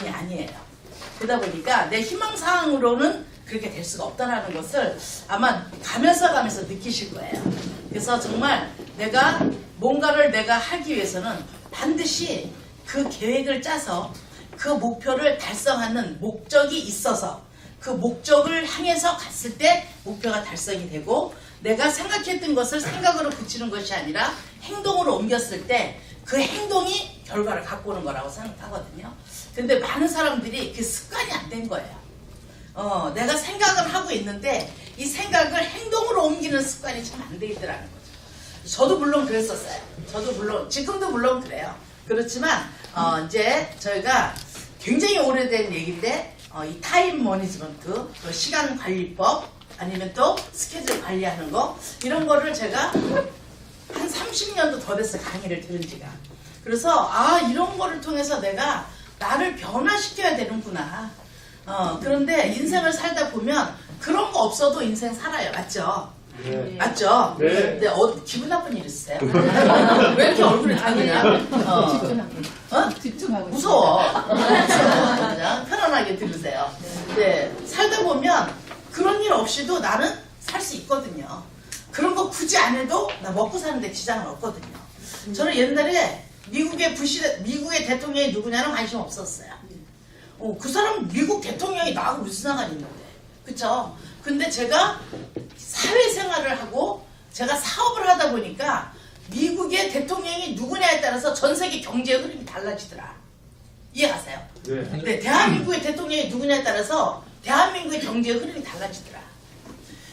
아니에요. 그러다 보니까 내 희망사항으로는 그렇게 될 수가 없다는 것을 아마 가면서 느끼실 거예요. 그래서 정말 내가 뭔가를 내가 하기 위해서는 반드시 그 계획을 짜서 그 목표를 달성하는 목적이 있어서 그 목적을 향해서 갔을 때 목표가 달성이 되고, 내가 생각했던 것을 생각으로 그치는 것이 아니라 행동으로 옮겼을 때 그 행동이 결과를 갖고 오는 거라고 생각하거든요. 근데 많은 사람들이 그 습관이 안 된 거예요. 내가 생각을 하고 있는데 이 생각을 행동으로 옮기는 습관이 참 안 돼 있더라는 거죠. 저도 물론 그랬었어요. 저도 물론 지금도 물론 그래요. 그렇지만 이제 저희가 굉장히 오래된 얘기인데 이 타임 매니지먼트, 또 시간 관리법, 아니면 또 스케줄 관리하는 거, 이런 거를 제가 한 30년도 더 됐어요. 강의를 들은 지가. 그래서 이런 거를 통해서 내가 나를 변화시켜야 되는구나. 그런데 인생을 살다 보면 그런 거 없어도 인생 살아요. 맞죠? 네. 맞죠? 네. 근데 기분 나쁜 일 있으세요? 왜 이렇게 얼굴이 다그냐? 집중하고 무서워. 그냥 편안하게 들으세요. 네, 살다 보면 그런 일 없이도 나는 살 수 있거든요. 그런 거 굳이 안 해도 나 먹고 사는데 지장은 없거든요. 저는 옛날에 미국의 대통령이 누구냐는 관심 없었어요. 그 사람 미국 대통령이 나하고 무슨 상관이 있는데, 그쵸? 근데 제가 사회생활을 하고 제가 사업을 하다 보니까 미국의 대통령이 누구냐에 따라서 전 세계 경제의 흐름이 달라지더라. 이해가세요? 네. 근데 대한민국의 대통령이 누구냐에 따라서 대한민국의 경제의 흐름이 달라지더라.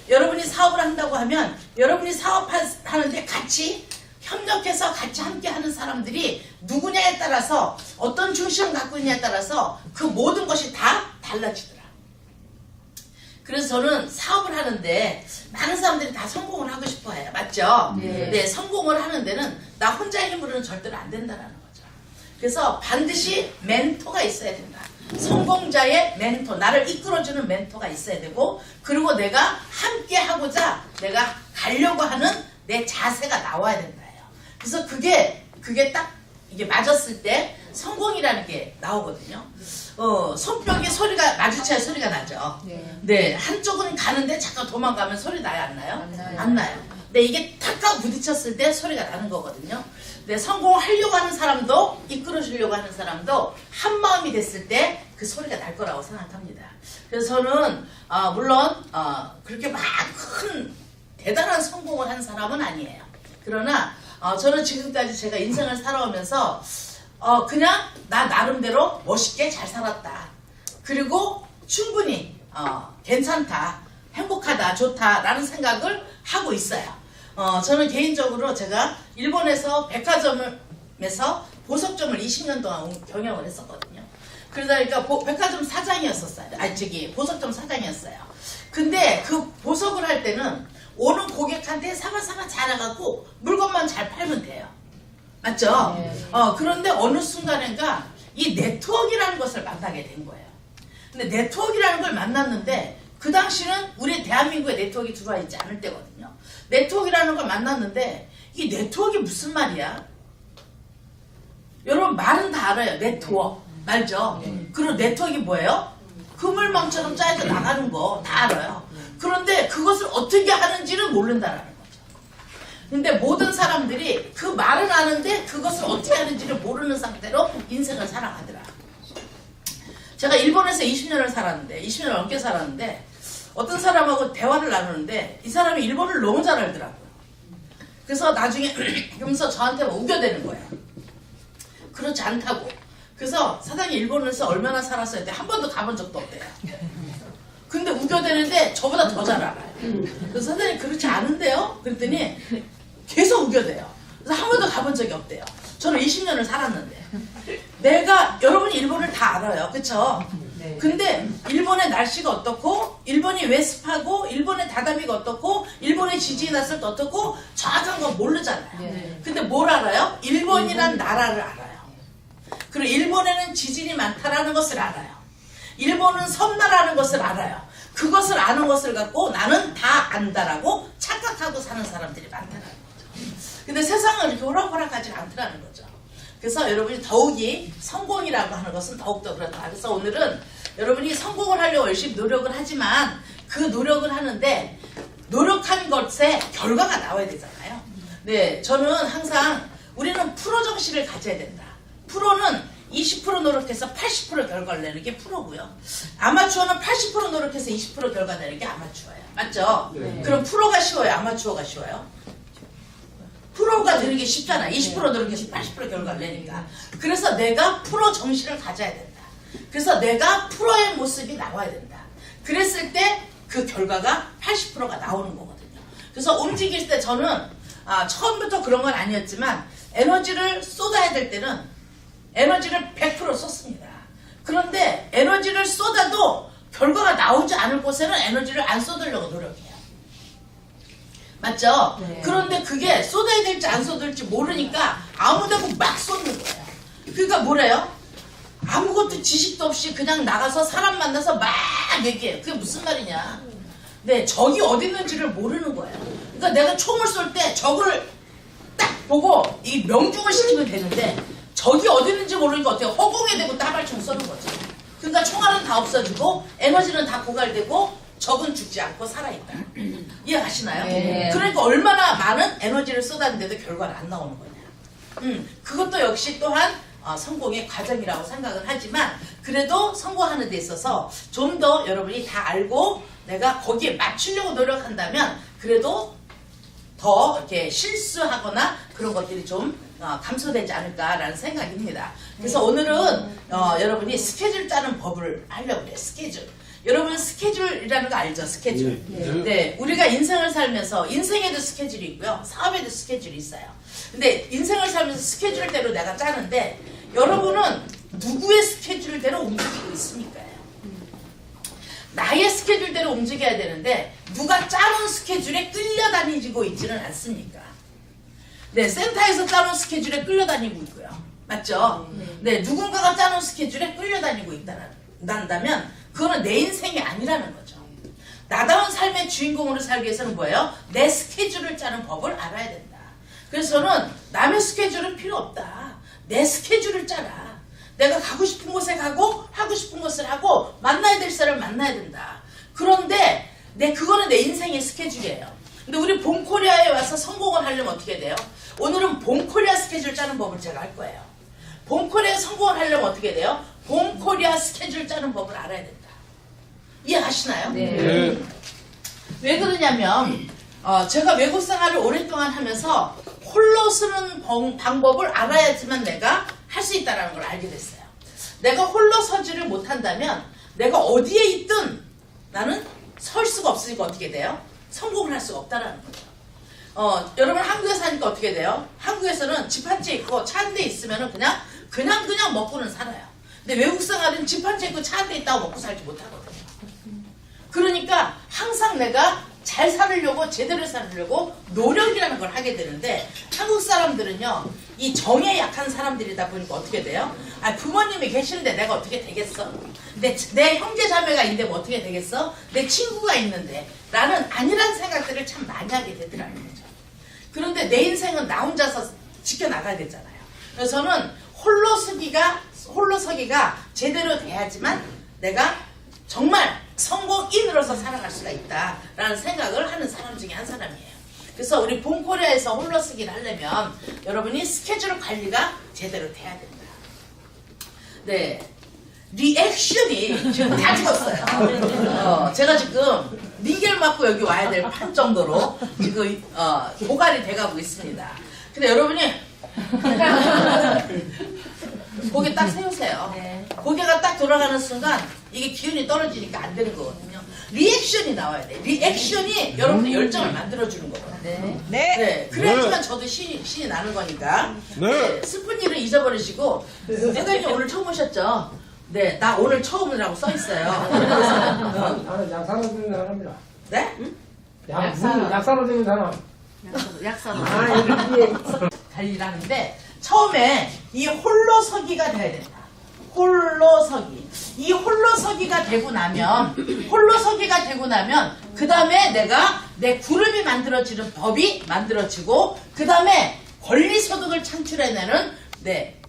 여러분이 사업을 한다고 하면 여러분이 사업하는데 같이 협력해서 같이 함께 하는 사람들이 누구냐에 따라서, 어떤 중심을 갖고 있냐에 따라서 그 모든 것이 다 달라지더라. 그래서 저는 사업을 하는데 많은 사람들이 다 성공을 하고 싶어 해요. 맞죠? 네, 성공을 하는 데는 나 혼자의 힘으로는 절대로 안 된다는 거죠. 그래서 반드시 멘토가 있어야 된다. 성공자의 멘토, 나를 이끌어주는 멘토가 있어야 되고, 그리고 내가 함께 하고자 내가 가려고 하는 내 자세가 나와야 된다. 그래서 그게 딱 이게 맞았을 때 성공이라는 게 나오거든요. 손뼉이 소리가 마주쳐야 소리가 나죠. 네, 한쪽은 가는데 잠깐 도망가면 소리 나요, 안 나요? 안 나요. 근데 이게 탁 하고 부딪혔을 때 소리가 나는 거거든요. 네, 성공하려고 하는 사람도 이끌어주려고 하는 사람도 한 마음이 됐을 때 그 소리가 날 거라고 생각합니다. 그래서 저는 물론 그렇게 막 큰 대단한 성공을 한 사람은 아니에요. 그러나 저는 지금까지 제가 인생을 살아오면서 그냥 나 나름대로 멋있게 잘 살았다. 그리고 충분히 괜찮다, 행복하다, 좋다라는 생각을 하고 있어요. 저는 개인적으로 제가 일본에서 백화점에서 보석점을 20년 동안 경영을 했었거든요. 그러다 보니까 백화점 사장이었었어요. 보석점 사장이었어요. 근데 그 보석을 할 때는 오는 고객한테 사바사바 잘해갖고 물건만 잘 팔면 돼요. 맞죠? 그런데 어느 순간인가 이 네트워크라는 것을 만나게 된 거예요. 근데 네트워크라는 걸 만났는데 그 당시는 우리 대한민국에 네트워크가 들어와 있지 않을 때거든요. 네트워크라는 걸 만났는데 이 네트워크가 무슨 말이야? 여러분 말은 다 알아요. 네트워크. 알죠? 그리고 네트워크가 뭐예요? 그물망처럼 짜여져 나가는 거 다 알아요. 그런데 그것을 어떻게 하는지는 모른다는 거죠. 근데 모든 사람들이 그 말은 아는데 그것을 어떻게 하는지를 모르는 상태로 인생을 살아가더라. 제가 일본에서 20년을 살았는데, 20년을 넘게 살았는데, 어떤 사람하고 대화를 나누는데 이 사람이 일본어를 너무 잘 알더라고요. 그래서 나중에 그러면서 저한테 우겨대는 거예요. 그렇지 않다고. 그래서 사장이 일본에서 얼마나 살았어요? 한 번도 가본 적도 없대요. 근데 우겨대는데 저보다 더 잘 알아요. 그래서 선생님 그렇지 않은데요? 그랬더니 계속 우겨대요. 그래서 한 번도 가본 적이 없대요. 저는 20년을 살았는데. 여러분이 일본을 다 알아요. 그쵸? 근데 일본의 날씨가 어떻고, 일본이 왜 습하고, 일본의 다다미가 어떻고, 일본의 지진이 났을 때 어떻고, 정확한 건 모르잖아요. 근데 뭘 알아요? 일본이란 나라를 알아요. 그리고 일본에는 지진이 많다라는 것을 알아요. 일본은 섬나라는 것을 알아요. 그것을 아는 것을 갖고 나는 다 안다라고 착각하고 사는 사람들이 많다는 거죠. 근데 세상은 이렇게 호락호락하지 않더라는 거죠. 그래서 여러분이 더욱이 성공이라고 하는 것은 더욱더 그렇다. 그래서 오늘은 여러분이 성공을 하려고 열심히 노력을 하지만 그 노력을 하는데 노력한 것에 결과가 나와야 되잖아요. 네, 저는 항상 우리는 프로 정신을 가져야 된다. 프로는 20% 노력해서 80% 결과를 내는 게 프로고요. 아마추어는 80% 노력해서 20% 결과 내는 게 아마추어예요. 맞죠? 네. 그럼 프로가 쉬워요? 아마추어가 쉬워요? 프로가 되는 게 쉽잖아. 20% 노력해서 80% 결과를 내니까. 그래서 내가 프로 정신을 가져야 된다. 그래서 내가 프로의 모습이 나와야 된다. 그랬을 때 그 결과가 80%가 나오는 거거든요. 그래서 움직일 때 저는 처음부터 그런 건 아니었지만 에너지를 쏟아야 될 때는 에너지를 100% 쏟습니다. 그런데 에너지를 쏟아도 결과가 나오지 않을 곳에는 에너지를 안 쏟으려고 노력해요. 맞죠? 네. 그런데 그게 쏟아야 될지 안 쏟을지 모르니까 아무데고 막 쏟는 거예요. 그러니까 뭐래요? 아무것도 지식도 없이 그냥 나가서 사람 만나서 막 얘기해요. 그게 무슨 말이냐? 네, 적이 어디 있는지를 모르는 거예요. 그러니까 내가 총을 쏠 때 적을 딱 보고 이 명중을 시키면 되는데 적이 어디 있는지 모르니까 어떻게 허공에 대고 따발총 쏘는 거죠. 그러니까 총알은 다 없어지고 에너지는 다 고갈되고 적은 죽지 않고 살아있다. 이해가시나요? 네. 그러니까 얼마나 많은 에너지를 쏟았는데도 결과는 안 나오는 거냐. 그것도 역시 또한 성공의 과정이라고 생각은 하지만 그래도 성공하는 데 있어서 좀 더 여러분이 다 알고 내가 거기에 맞추려고 노력한다면 그래도 더 이렇게 실수하거나 그런 것들이 좀 감소되지 않을까라는 생각입니다. 그래서 오늘은 여러분이 스케줄 짜는 법을 하려고 해요. 스케줄. 여러분 스케줄이라는 거 알죠? 스케줄. 네, 우리가 인생을 살면서 인생에도 스케줄이 있고요. 사업에도 스케줄이 있어요. 근데 인생을 살면서 스케줄대로 내가 짜는데 여러분은 누구의 스케줄대로 움직이고 있습니까? 나의 스케줄대로 움직여야 되는데 누가 짜놓은 스케줄에 끌려다니고 있지는 않습니까? 네, 센터에서 짜놓은 스케줄에 끌려다니고 있고요. 맞죠? 네, 누군가가 짜놓은 스케줄에 끌려다니고 있다면 그거는 내 인생이 아니라는 거죠. 나다운 삶의 주인공으로 살기 위해서는 뭐예요? 내 스케줄을 짜는 법을 알아야 된다. 그래서 저는 남의 스케줄은 필요 없다. 내 스케줄을 짜라. 내가 가고 싶은 곳에 가고 하고 싶은 것을 하고 만나야 될 사람을 만나야 된다. 그런데 그거는 내 인생의 스케줄이에요. 근데 우리 봄코리아에 와서 성공을 하려면 어떻게 돼요? 오늘은 봄코리아 스케줄 짜는 법을 제가 할 거예요. 봄코리아에 성공을 하려면 어떻게 돼요? 봄코리아 스케줄 짜는 법을 알아야 된다. 이해하시나요? 네. 왜 그러냐면 제가 외국 생활을 오랫동안 하면서 홀로 쓰는 방법을 알아야지만 내가 할 수 있다는 걸 알게 됐어요. 내가 홀로 서지를 못한다면 내가 어디에 있든 나는 설 수가 없으니까 어떻게 돼요? 성공을 할 수가 없다는 거죠. 여러분 한국에 사니까 어떻게 돼요? 한국에서는 집 한 채 있고 차 한 대 있으면 그냥 먹고는 살아요. 근데 외국 생활은 집 한 채 있고 차 한 대 있다고 먹고 살지 못하거든요. 그러니까 항상 내가 잘 살으려고 제대로 살으려고 노력이라는 걸 하게 되는데 한국 사람들은요 이 정에 약한 사람들이다 보니까 어떻게 돼요? 부모님이 계시는데 내가 어떻게 되겠어? 내 형제 자매가 있는데 뭐 어떻게 되겠어? 내 친구가 있는데 라는 아니란 생각들을 참 많이 하게 되더라는 거죠. 그런데 내 인생은 나 혼자서 지켜나가야 되잖아요. 그래서 저는 홀로서기가 제대로 돼야지만 내가 정말 성공인으로서 살아갈 수가 있다라는 생각을 하는 사람 중에 한 사람이에요. 그래서 우리 봄코리아에서 홀로서기를 하려면 여러분이 스케줄 관리가 제대로 돼야 된다. 네, 리액션이 지금 다 죽었어요. 제가 지금 링겔 맞고 여기 와야 될 판 정도로 지금 고갈이 돼가고 있습니다. 근데 여러분이 고개 딱 세우세요. 네. 고개가 딱 돌아가는 순간 이게 기운이 떨어지니까 안 되는 거거든요. 리액션이 나와야 돼. 리액션이 여러분의 열정을 만들어주는 거거든요. 네. 그래야지만 저도 신이 나는 거니까. 네. 슬픈 일을 잊어버리시고 선생님 오늘 처음 오셨죠? 네, 나 오늘 처음이라고 써있어요. 나는 약사로 되는 사람이라. 네? 약사로 되는 사람. 약사로. 관리를 하는데 처음에 이 홀로서기가 돼야 된다. 홀로서기. 이 홀로서기가 되고 나면 그 다음에 내가 내 그룹이 만들어지는 법이 만들어지고 그 다음에 권리소득을 창출해내는 네,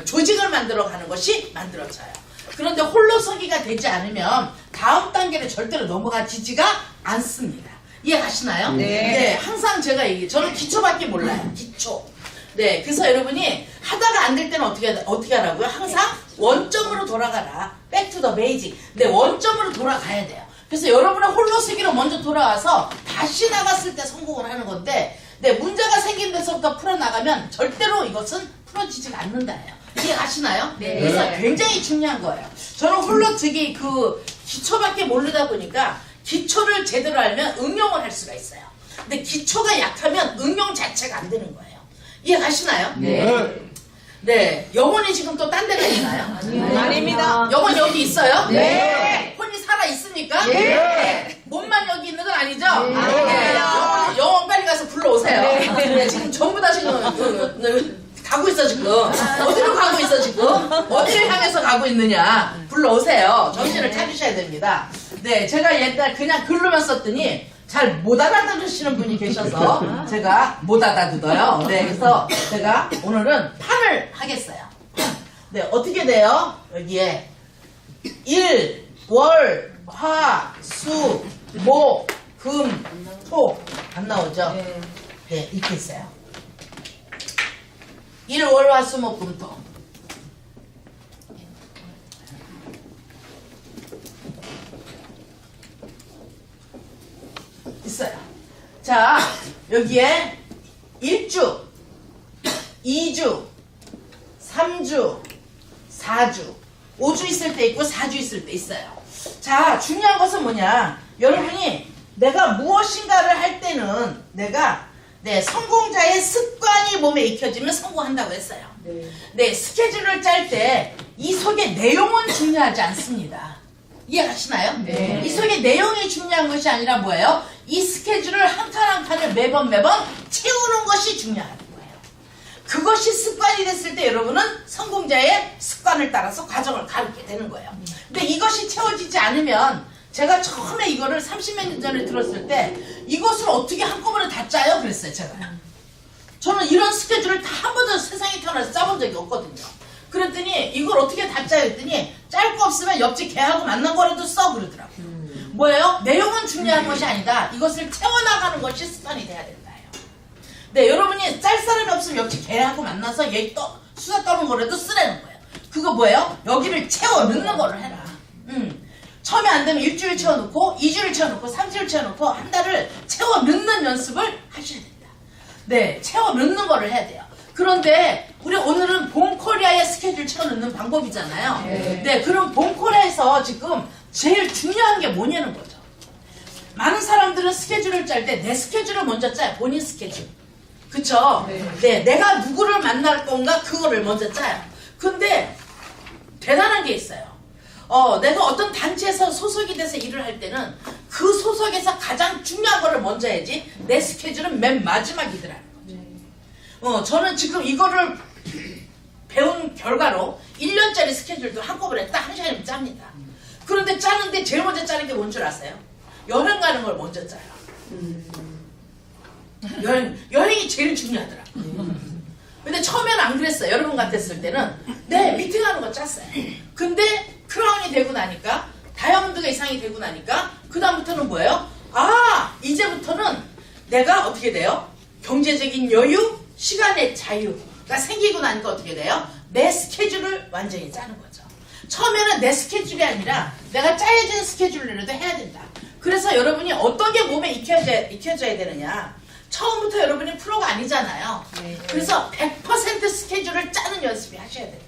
조직을 만들어 가는 것이 만들어져요. 그런데 홀로서기가 되지 않으면 다음 단계를 절대로 넘어가지지가 않습니다. 이해가시나요? 네. 항상 제가 저는 기초밖에 몰라요. 기초. 네, 그래서 여러분이 하다가 안 될 때는 어떻게 하라고요? 항상 원점으로 돌아가라. Back to the basic. 네, 원점으로 돌아가야 돼요. 그래서 여러분의 홀로서기로 먼저 돌아와서 다시 나갔을 때 성공을 하는 건데, 네, 문제가 생긴 데서부터 풀어나가면 절대로 이것은 풀어지지가 않는다예요. 이해가시나요? 네. 그래서 굉장히 중요한 거예요. 저는 홀로서기 기초밖에 모르다 보니까 기초를 제대로 알면 응용을 할 수가 있어요. 근데 기초가 약하면 응용 자체가 안 되는 거예요. 이해가시나요? 네. 네. 영혼이 지금 또 딴 데가 있나요? 아닙니다. 영혼 여기 있어요? 네. 혼이 살아 있습니까? 네. 몸만 여기 있는 건 아니죠? 네. 영혼 빨리 가서 불러오세요. 네, 지금 전부 다 지금 가고 있어 지금. 어디로 가고 있어 지금? 어디를 향해서 가고 있느냐? 불러오세요. 정신을 차리셔야 됩니다. 네, 제가 옛날 그냥 글로만 썼더니 잘 못 알아들으시는 분이 계셔서 제가 못 알아듣어요. 네, 그래서 제가 오늘은 판을 하겠어요. 네, 어떻게 돼요? 여기에 일, 월, 화, 수, 목, 금, 토 안 나오죠? 네, 이렇게 있어요. 일, 월, 화, 수, 목, 금, 토. 있어요. 자, 여기에 1주, 2주, 3주, 4주, 5주 있을 때 있고 4주 있을 때 있어요. 자, 중요한 것은 뭐냐? 여러분이 내가 무엇인가를 할 때는 내가 성공자의 습관이 몸에 익혀지면 성공한다고 했어요. 네, 스케줄을 짤 때 이 속의 내용은 중요하지 않습니다. 이해가시나요? 네. 이 속의 내용이 중요한 것이 아니라 뭐예요? 이 스케줄을 한 칸 한 칸을 매번 채우는 것이 중요한 거예요. 그것이 습관이 됐을 때 여러분은 성공자의 습관을 따라서 과정을 가르게 되는 거예요. 근데 이것이 채워지지 않으면 제가 처음에 이거를 30몇 년 전에 들었을 때 이것을 어떻게 한꺼번에 다 짜요? 그랬어요, 제가. 저는 이런 스케줄을 다 한 번도 세상에 태어나서 짜본 적이 없거든요. 그랬더니 이걸 어떻게 다 짜요? 했더니 짤 거 없으면 옆집 걔하고 만난 거라도 써 그러더라고요. 뭐예요? 내용은 중요한 것이 아니다. 이것을 채워나가는 것이 습관이 돼야 된다. 네, 여러분이 짤 사람이 없으면 옆집 걔하고 만나서 얘 수다 떠는 거라도 쓰라는 거예요. 그거 뭐예요? 여기를 채워 넣는 거를 해라. 처음에 안 되면 일주일 채워놓고 2주를 채워놓고 3주를 채워놓고 한 달을 채워 넣는 연습을 하셔야 됩니다. 네, 채워 넣는 거를 해야 돼요. 그런데 우리 오늘은 봄코리아의 스케줄 채워 넣는 방법이잖아요. 네, 그럼 봄코리아에서 지금 제일 중요한 게 뭐냐는 거죠. 많은 사람들은 스케줄을 짤 때 내 스케줄을 먼저 짜요. 본인 스케줄. 그쵸? 네, 내가 누구를 만날 건가 그거를 먼저 짜요. 근데 대단한 게 있어요. 내가 어떤 단체에서 소속이 돼서 일을 할 때는 그 소속에서 가장 중요한 거를 먼저 해야지 내 스케줄은 맨 마지막이더라는 거죠. 저는 지금 이거를 배운 결과로 1년짜리 스케줄도 한꺼번에 딱 한 시간이면 짭니다. 그런데 짜는데 제일 먼저 짜는 게 뭔 줄 아세요? 여행 가는 걸 먼저 짜요. 여행이 제일 중요하더라고요. 근데 처음에는 안 그랬어요. 여러분 같았을 때는 네, 미팅하는 거 짰어요. 근데 크라운이 되고 나니까 다이아몬드가 이상이 되고 나니까 그 다음부터는 뭐예요? 이제부터는 내가 어떻게 돼요? 경제적인 여유, 시간의 자유가 생기고 나니까 어떻게 돼요? 내 스케줄을 완전히 짜는 거죠. 처음에는 내 스케줄이 아니라 내가 짜여진 스케줄이라도 해야 된다. 그래서 여러분이 어떤 게 몸에 익혀져야 되느냐. 처음부터 여러분이 프로가 아니잖아요. 그래서 100% 스케줄을 짜는 연습이 하셔야 된다.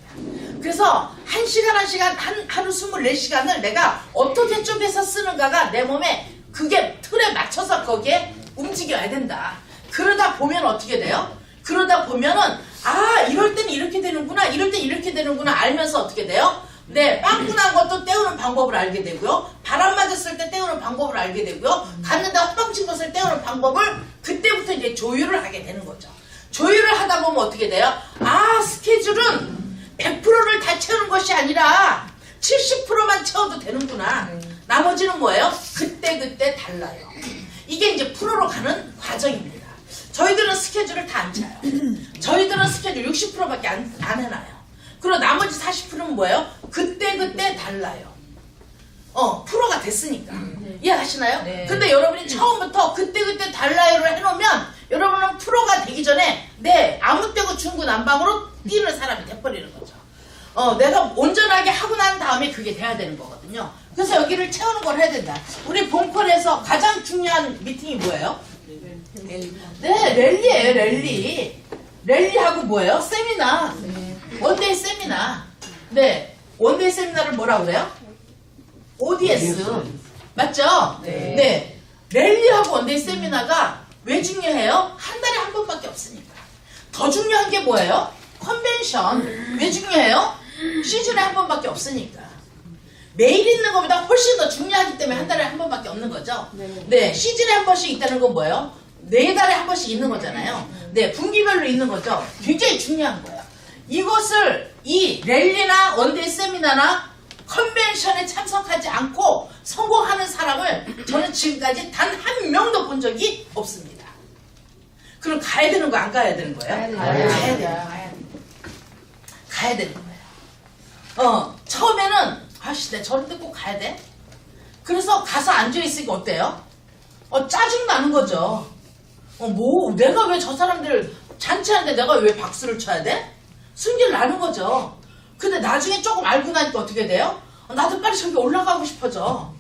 그래서 한 시간 하루 24시간을 내가 어떻게 쪼개서 쓰는가가 내 몸에 그게 틀에 맞춰서 거기에 움직여야 된다. 그러다 보면 어떻게 돼요? 그러다 보면은 이럴 때는 이렇게 되는구나, 이럴 때 이렇게 되는구나 알면서 어떻게 돼요? 네, 빵꾸난 것도 때우는 방법을 알게 되고요. 바람 맞았을 때 때우는 방법을 알게 되고요. 갔는데 헛방친 것을 때우는 방법을 그때부터 이제 조율을 하게 되는 거죠. 조율을 하다 보면 어떻게 돼요? 스케줄은 100%를 다 채우는 것이 아니라 70%만 채워도 되는구나. 나머지는 뭐예요? 그때 달라요. 이게 이제 프로로 가는 과정입니다. 저희들은 스케줄을 다 안 짜요. 저희들은 스케줄 60%밖에 안 해놔요. 그리고 나머지 40%는 뭐예요? 그때그때 달라요. 프로가 됐으니까. 이해하시나요? 네. 근데 여러분이 처음부터 그때그때 달라요를 해놓으면 여러분은 프로가 되기 전에 아무 때고 중구난방으로 뛰는 사람이 돼버리는 거죠. 내가 온전하게 하고 난 다음에 그게 돼야 되는 거거든요. 그래서 여기를 채우는 걸 해야 된다. 우리 본컬에서 가장 중요한 미팅이 뭐예요? 네, 랠리예요, 랠리. 랠리하고 뭐예요? 세미나. 원데이 세미나. 네, 원데이 세미나를 뭐라고 그래요? ODS. 맞죠? 네. 랠리하고 원데이 세미나가 왜 중요해요? 한 달에 한 번밖에 없으니까. 더 중요한 게 뭐예요? 컨벤션. 왜 중요해요? 시즌에 한 번밖에 없으니까. 매일 있는 것보다 훨씬 더 중요하기 때문에 한 달에 한 번밖에 없는 거죠. 네, 시즌에 한 번씩 있다는 건 뭐예요? 4달에 한 번씩 있는 거잖아요. 네, 분기별로 있는 거죠. 굉장히 중요한 거예요. 이것을 이 랠리나 원데이 세미나나 컨벤션에 참석하지 않고 성공하는 사람을 저는 지금까지 단 한 명도 본 적이 없습니다. 그럼 가야 되는 거 안 가야 되는 거예요? 가야 돼요. 가야 되는 거예요. 처음에는 아씨 내가 저런데 꼭 가야 돼? 그래서 가서 앉아있으니까 어때요? 짜증 나는 거죠. 내가 왜 저 사람들 잔치하는데 내가 왜 박수를 쳐야 돼? 승질 나는 거죠. 근데 나중에 조금 알고 나니까 어떻게 돼요? 나도 빨리 저기 올라가고 싶어져.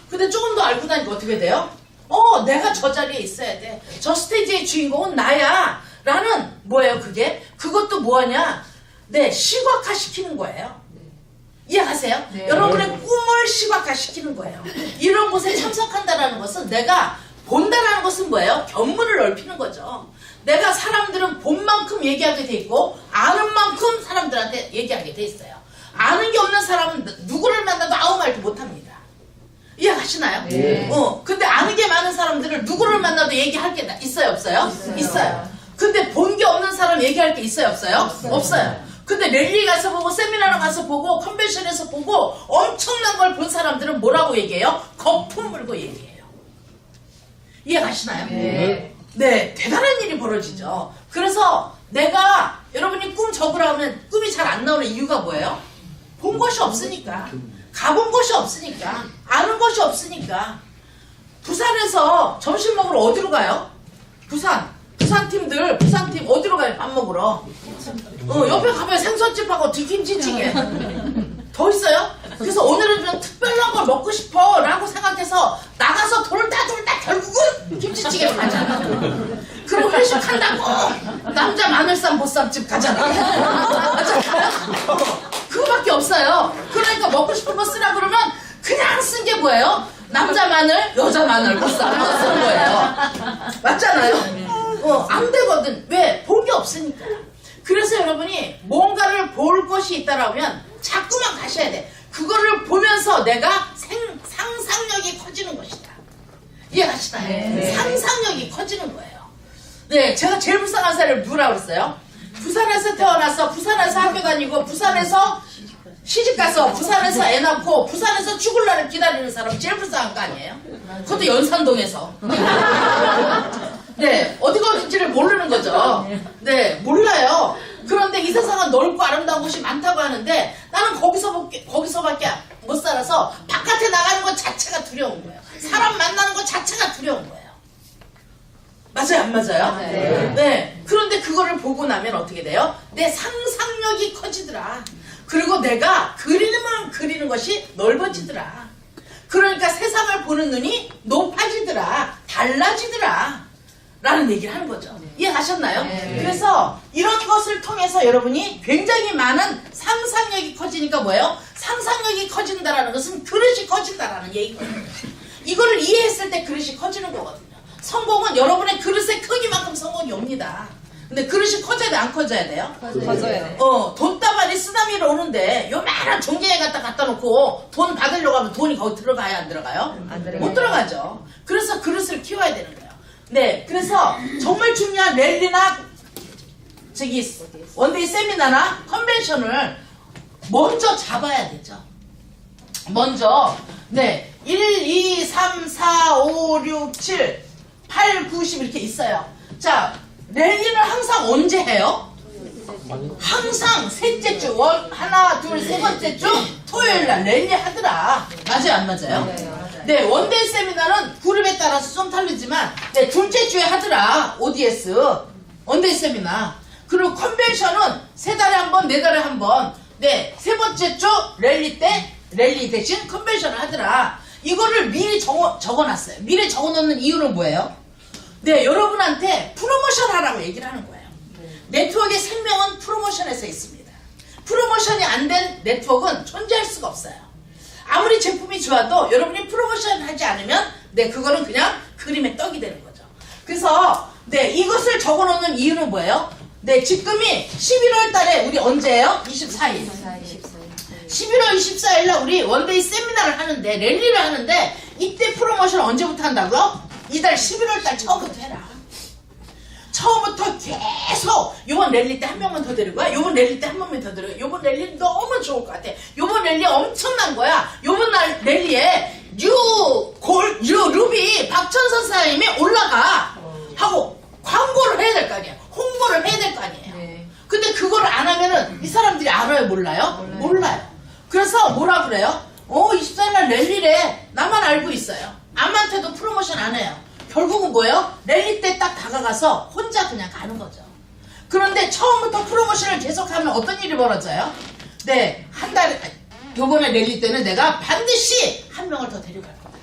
근데 조금 더 알고 나니까 어떻게 돼요? 내가 저 자리에 있어야 돼. 저 스테이지의 주인공은 나야. 라는 뭐예요 그게? 그것도 뭐하냐? 네, 시각화시키는 거예요. 이해하세요? 네. 여러분의 꿈을 시각화시키는 거예요. 이런 곳에 참석한다는 것은 내가 본다라는 것은 뭐예요? 견문을 넓히는 거죠. 내가 사람들은 본 만큼 얘기하게 돼 있고 아는 만큼 사람들한테 얘기하게 돼 있어요. 아는 게 없는 사람은 누구를 만나도 아무 말도 못합니다. 이해하시나요? 네. 근데 아는 게 많은 사람들은 누구를 만나도 얘기할 게 있어요 없어요? 있어요. 근데 본 게 없는 사람 얘기할 게 있어요 없어요? 없어요. 근데 랠리 가서 보고 세미나를 가서 보고 컨벤션에서 보고 엄청난 걸 본 사람들은 뭐라고 얘기해요? 거품 물고 얘기해요. 이해가시나요? 네, 대단한 일이 벌어지죠. 그래서 내가 여러분이 꿈 적으라 하면 꿈이 잘 안 나오는 이유가 뭐예요? 본 것이 없으니까. 가본 것이 없으니까. 아는 것이 없으니까. 부산에서 점심 먹으러 어디로 가요? 부산팀 어디로 가요? 밥 먹으러. 옆에 가면 생선집하고 김치찌개. 더 있어요? 그래서 오늘은 좀 특별한 걸 먹고 싶어 라고 생각해서 나가서 돌다 결국은 김치찌개로 가잖아. 그리고 회식한다고 남자 마늘쌈 보쌈집 가잖아. 맞잖아요? 그거밖에 없어요. 그러니까 먹고 싶은 거 쓰라 그러면 그냥 쓴 게 뭐예요? 남자 마늘, 여자 마늘 보쌈 쓴 거예요. 맞잖아요? 안 되거든. 왜? 본 게 없으니까. 그래서 여러분이 뭔가를 볼 것이 있다라면 자꾸만 가셔야 돼. 그거를 보면서 내가 상상력이 커지는 것이다. 이해하시나요? 네. 상상력이 커지는 거예요. 네, 제가 제일 불쌍한 사람을 누구라고 그랬어요? 부산에서 태어나서 부산에서 학교 다니고 부산에서 시집가서 부산에서 애 낳고 부산에서 죽을 날을 기다리는 사람 제일 불쌍한 거 아니에요? 그것도 연산동에서. 네, 어디가 어딘지를 모르는 거죠. 네, 몰라요. 그런데 이 세상은 넓고 아름다운 곳이 많다고 하는데 나는 거기서밖에 못 살아서 바깥에 나가는 것 자체가 두려운 거예요. 사람 만나는 것 자체가 두려운 거예요. 맞아요, 안 맞아요? 네. 네. 그런데 그거를 보고 나면 어떻게 돼요? 내 상상력이 커지더라. 그리고 내가 그림을 그리는 것이 넓어지더라. 그러니까 세상을 보는 눈이 높아지더라. 달라지더라. 라는 얘기를 하는 거죠. 이해하셨나요? 네. 그래서 이런 것을 통해서 여러분이 굉장히 많은 상상력이 커지니까 뭐예요? 상상력이 커진다라는 것은 그릇이 커진다라는 얘기거든요. 이거를 이해했을 때 그릇이 커지는 거거든요. 성공은 여러분의 그릇의 크기만큼 성공이 옵니다. 근데 그릇이 커져야 돼, 안 커져야 돼요? 맞아요. 돈다발이 쓰나미로 오는데 요만한 종이에 갖다 놓고 돈 받으려고 하면 돈이 거기 들어가요, 안 들어가요? 안 들어가요. 못 들어가죠. 그래서 그릇을 키워야 되는 거예요. 네, 그래서 정말 중요한 랠리나 원데이 세미나나 컨벤션을 먼저 잡아야 되죠. 먼저 1, 2, 3, 4, 5, 6, 7, 8, 9, 10 이렇게 있어요. 자, 랠리는 항상 언제 해요? 항상 셋째 주, 하나, 둘, 세 번째 주 토요일 날 랠리 하더라. 맞아요, 안 맞아요? 네, 원데이 세미나는 그룹에 따라서 좀 다르지만, 네, 둘째 주에 하더라. ODS. 원데이 세미나. 그리고 컨벤션은 세 달에 한 번, 네 달에 한 번. 네, 세 번째 주 랠리 때, 랠리 대신 컨벤션을 하더라. 이거를 미리 적어놨어요. 미리 적어놓는 이유는 뭐예요? 네, 여러분한테 프로모션 하라고 얘기를 하는 거예요. 네트워크의 생명은 프로모션에서 있습니다. 프로모션이 안 된 네트워크는 존재할 수가 없어요. 아무리 제품이 좋아도 여러분이 프로모션 하지 않으면 네, 그거는 그냥 그림의 떡이 되는 거죠. 그래서 네, 이것을 적어놓는 이유는 뭐예요? 네, 지금이 11월 달에 우리 언제예요? 24일. 11월 24일 날 우리 원데이 세미나를 하는데, 랠리를 하는데, 이때 프로모션 언제부터 한다고요? 이달 11월 달 처음부터 해라. 처음부터 계속 요번 랠리 때 한 명만 더 데리고 와. 요번 랠리 때 한 명만 더 데리고 와. 요번 랠리 너무 좋을 것 같아. 요번 랠리 엄청난 거야. 요번 날 랠리에 루비 박천선 선생님이 올라가 하고 광고를 해야 될 거 아니에요. 홍보를 해야 될 거 아니에요. 네. 근데 그거를 안 하면은 이 사람들이 알아요? 몰라요? 몰라요. 그래서 뭐라 그래요? 24일 날 랠리래. 나만 알고 있어요. 아무한테도 프로모션 안 해요. 결국은 뭐예요? 랠리 때 딱 다가가서 혼자 그냥 가는 거죠. 그런데 처음부터 프로모션을 계속하면 어떤 일이 벌어져요? 네, 한 달에, 요번에 랠리 때는 내가 반드시 한 명을 더 데리고 갈 거다.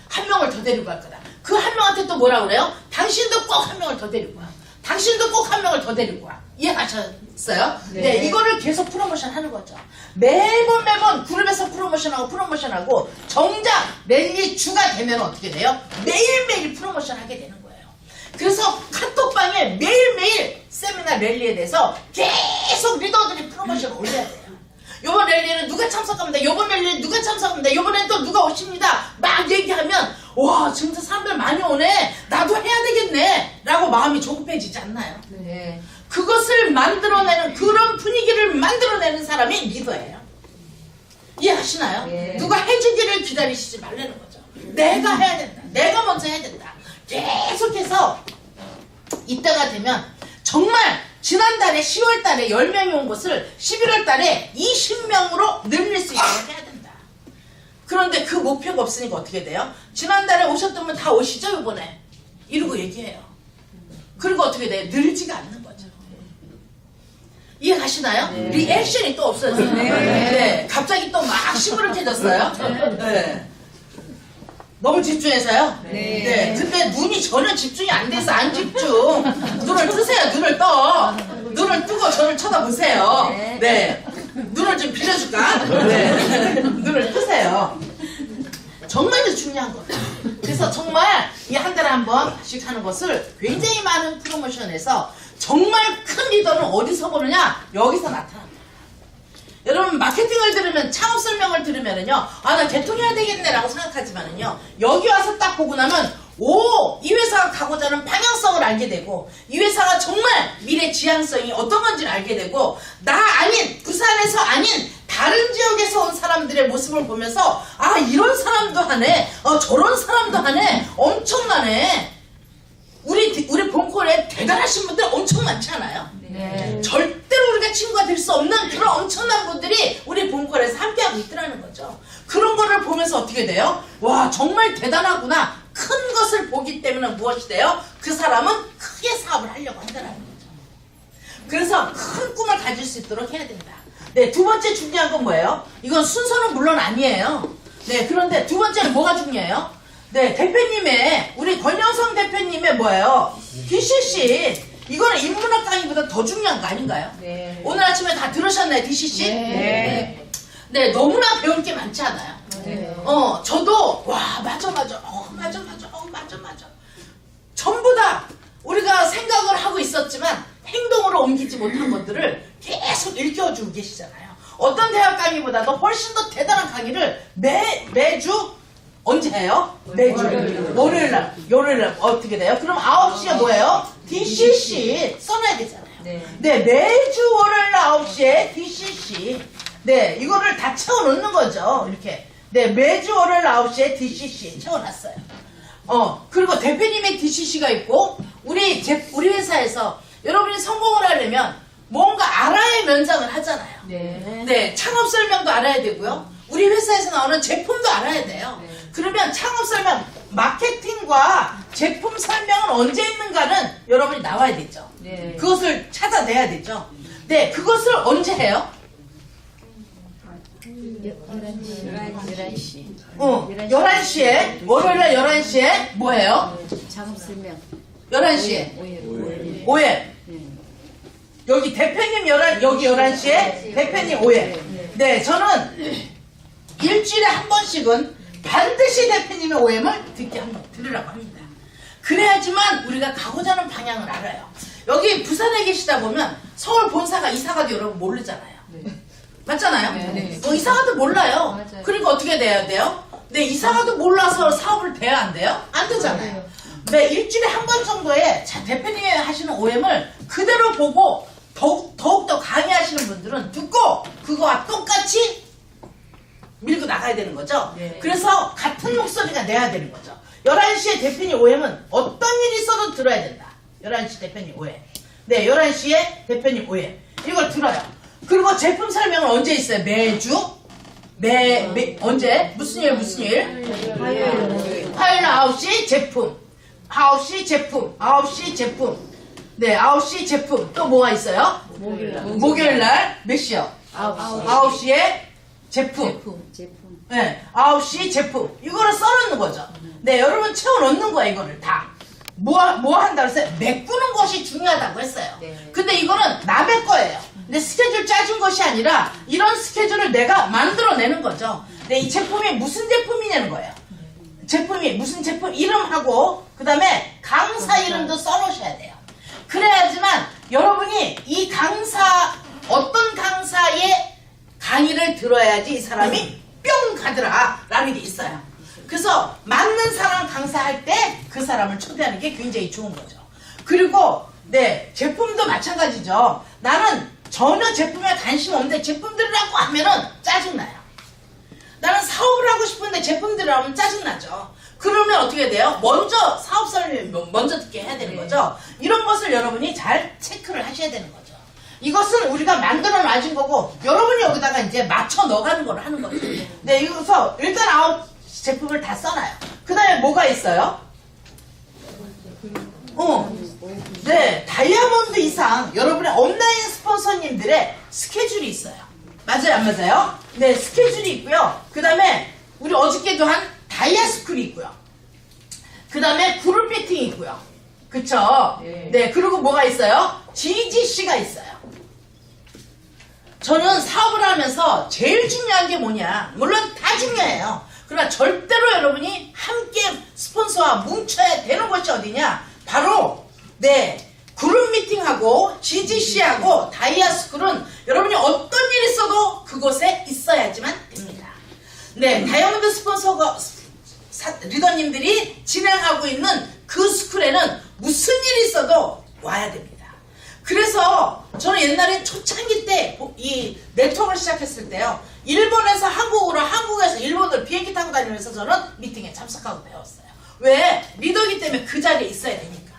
한 명을 더 데리고 갈 거다. 그 한 명한테 또 뭐라 그래요? 당신도 꼭 한 명을 더 데리고 와. 당신도 꼭 한 명을 더 데리고 와. 이해하셨어요? 네, 이거를 계속 프로모션 하는 거죠. 매번 그룹에서 프로모션하고 정작 랠리 주가 되면 어떻게 돼요? 매일매일 프로모션 하게 되는 거예요. 그래서 카톡방에 매일매일 세미나 랠리에 대해서 계속 리더들이 프로모션을 올려야 돼요. 요번 랠리에는 누가 참석합니다. 요번 랠리에 누가 참석합니다. 요번엔 또 누가 오십니다. 막 얘기하면 와 진짜 사람들 많이 오네. 나도 해야 되겠네. 라고 마음이 조급해지지 않나요? 네. 그것을 만들어내는 그런 분위기를 만들어내는 사람이 리더예요. 이해하시나요? 예. 누가 해주기를 기다리시지 말라는 거죠. 내가 해야 된다. 내가 먼저 해야 된다. 계속해서 이때가 되면 정말 지난달에 10월달에 10명이 온 것을 11월달에 20명으로 늘릴 수 있도록 해야 된다. 그런데 그 목표가 없으니까 어떻게 돼요? 지난달에 오셨던 분 다 오시죠 이번에? 이러고 얘기해요. 그리고 어떻게 돼요? 늘지가 않는 거죠. 이해가시나요? 리액션이 또 없어져요. 네. 갑자기 또 막 시무룩해졌어요. 네. 너무 집중해서요? 네. 근데 눈이 전혀 집중이 안 돼서 안 집중. 눈을 뜨세요. 눈을 떠. 눈을 뜨고 저를 쳐다보세요. 네. 눈을 좀 빌려줄까? 네. 눈을 뜨세요. 정말 중요한 거예요. 그래서 정말 이 한 달에 한 번씩 하는 것을 굉장히 많은 프로모션에서 정말 큰 리더는 어디서 보느냐? 여기서 나타납니다. 여러분 마케팅을 들으면 창업 설명을 들으면은요 아 나 개통해야 되겠네 라고 생각하지만은요 여기 와서 딱 보고 나면 오 이 회사가 가고자 하는 방향성을 알게 되고 이 회사가 정말 미래 지향성이 어떤 건지를 알게 되고 나 아닌 부산에서 아닌 다른 지역에서 온 사람들의 모습을 보면서 아 이런 사람도 하네 저런 사람도 하네 엄청나네 우리 본콜에 대단하신 분들 엄청 많지 않아요? 네. 절대로 우리가 친구가 될 수 없는 그런 엄청난 분들이 우리 본콜에서 함께하고 있더라는 거죠. 그런 거를 보면서 어떻게 돼요? 와 정말 대단하구나. 큰 것을 보기 때문에 무엇이 돼요? 그 사람은 크게 사업을 하려고 한다는 거죠. 그래서 큰 꿈을 가질 수 있도록 해야 된다. 네, 두 번째 중요한 건 뭐예요? 이건 순서는 물론 아니에요. 네, 그런데 두 번째는 뭐가 중요해요? 네, 대표님의 우리 권영성 대표님의 뭐예요? DCC 이거는 인문학 강의보다 더 중요한 거 아닌가요? 네. 오늘 아침에 다 들으셨나요, DCC? 네. 네, 너무나 배울 게 많지 않아요? 네. 저도 와 맞아. 전부 다 우리가 생각을 하고 있었지만 행동으로 옮기지 못한 것들을 계속 일깨워주고 계시잖아요. 어떤 대학 강의보다도 훨씬 더 대단한 강의를 매주 언제 해요? 매주 월요일날 어떻게 돼요? 그럼 9시에 뭐예요? DCC 써놔야 되잖아요. 네, 매주 월요일 9시에 DCC 네, 이거를 다 채워놓는 거죠. 이렇게 네, 매주 월요일 9시에 DCC 채워놨어요. 그리고 대표님의 DCC가 있고, 우리 회사에서 여러분이 성공을 하려면 뭔가 알아야 면장을 하잖아요. 네, 창업 설명도 알아야 되고요. 우리 회사에서 나오는 제품도 알아야 돼요. 그러면 창업 설명, 마케팅과 제품 설명은 언제 있는가는 여러분이 나와야 되죠. 그것을 찾아내야 되죠. 네, 그것을 언제 해요? 11시에, 월요일날 11시에 뭐 해요? 작업 설명. 11시에. 오해. 여기 대표님 여기 11시에, 대표님 오해. 네, 저는 일주일에 한 번씩은 반드시 대표님의 OM을 들으라고 합니다. 그래야지만 우리가 가고자 하는 방향을 알아요. 여기 부산에 계시다 보면 서울 본사가 이사가도 여러분 모르잖아요. 맞잖아요? 이사가도 몰라요. 맞아요. 그러니까 어떻게 돼야 돼요? 네, 이사가도 몰라서 사업을 돼야 안 돼요? 안 되잖아요. 네, 일주일에 한 번 정도의 대표님이 하시는 OM을 그대로 보고 더욱더 강의하시는 분들은 듣고 그거와 똑같이 밀고 나가야 되는 거죠. 그래서 같은 목소리가 내야 되는 거죠. 11시에 대표님 OM은 어떤 일이 있어도 들어야 된다. 11시 대표님 OM. 네, 11시에 대표님 OM. 이걸 들어요. 그리고 제품 설명은 언제 있어요? 매주? 언제? 무슨 일? 화요일 9시 제품. 9시 제품. 9시 제품. 네, 9시 제품. 또 뭐가 있어요? 목요일 날 몇 시요? 9시에 제품. 네, 9시 제품. 이거를 써놓는 거죠. 네, 여러분 채워넣는 거야, 이거를 다. 뭐 한다고 했어요? 메꾸는 것이 중요하다고 했어요. 근데 이거는 남의 거예요. 근데 스케줄 짜준 것이 아니라 이런 스케줄을 내가 만들어내는 거죠. 네, 이 제품이 무슨 제품이냐는 거예요. 제품이 무슨 제품 이름하고 그 다음에 강사 이름도 써놓으셔야 돼요. 그래야지만 여러분이 이 강사, 어떤 강사의 강의를 들어야지 이 사람이 뿅 가더라 라는 게 있어요. 그래서 맞는 사람 강사할 때 그 사람을 초대하는 게 굉장히 좋은 거죠. 그리고 네, 제품도 마찬가지죠. 나는 전혀 제품에 관심 없는데 제품 들으라고 하면은 짜증나요. 나는 사업을 하고 싶은데 제품 들으라고 하면 짜증나죠. 그러면 어떻게 돼요? 먼저 사업 설명 먼저 듣게 해야 되는 거죠. 이런 것을 여러분이 잘 체크를 하셔야 되는 거죠. 이것은 우리가 만들어 놔진 거고 여러분이 여기다가 이제 맞춰 넣어가는 걸 하는 거죠. 네, 이거서 일단 아웃 제품을 다 써놔요. 그 다음에 뭐가 있어요? 네, 다이아몬드 이상 여러분의 온라인 스폰서님들의 스케줄이 있어요. 맞아요, 안 맞아요? 네, 스케줄이 있고요. 그 다음에 우리 어저께도 한 다이아스쿨이 있고요. 그 다음에 그룹 미팅이 있고요. 그쵸? 네, 그리고 뭐가 있어요? GGC가 있어요. 저는 사업을 하면서 제일 중요한 게 뭐냐? 물론 다 중요해요. 그러나 절대로 여러분이 함께 스폰서와 뭉쳐야 되는 것이 어디냐? 바로 네, 그룹 미팅하고 GGC하고 다이아스쿨은 여러분이 어떤 일이 있어도 그곳에 있어야지만 됩니다. 네, 다이아몬드 스폰서가 리더님들이 진행하고 있는 그 스쿨에는 무슨 일이 있어도 와야 됩니다. 그래서 저는 옛날에 초창기 때 이 네트워크를 시작했을 때요. 일본에서 한국으로, 한국에서 일본으로 비행기 타고 다니면서 저는 미팅에 참석하고 배웠어요. 왜? 리더이기 때문에 그 자리에 있어야 되니까.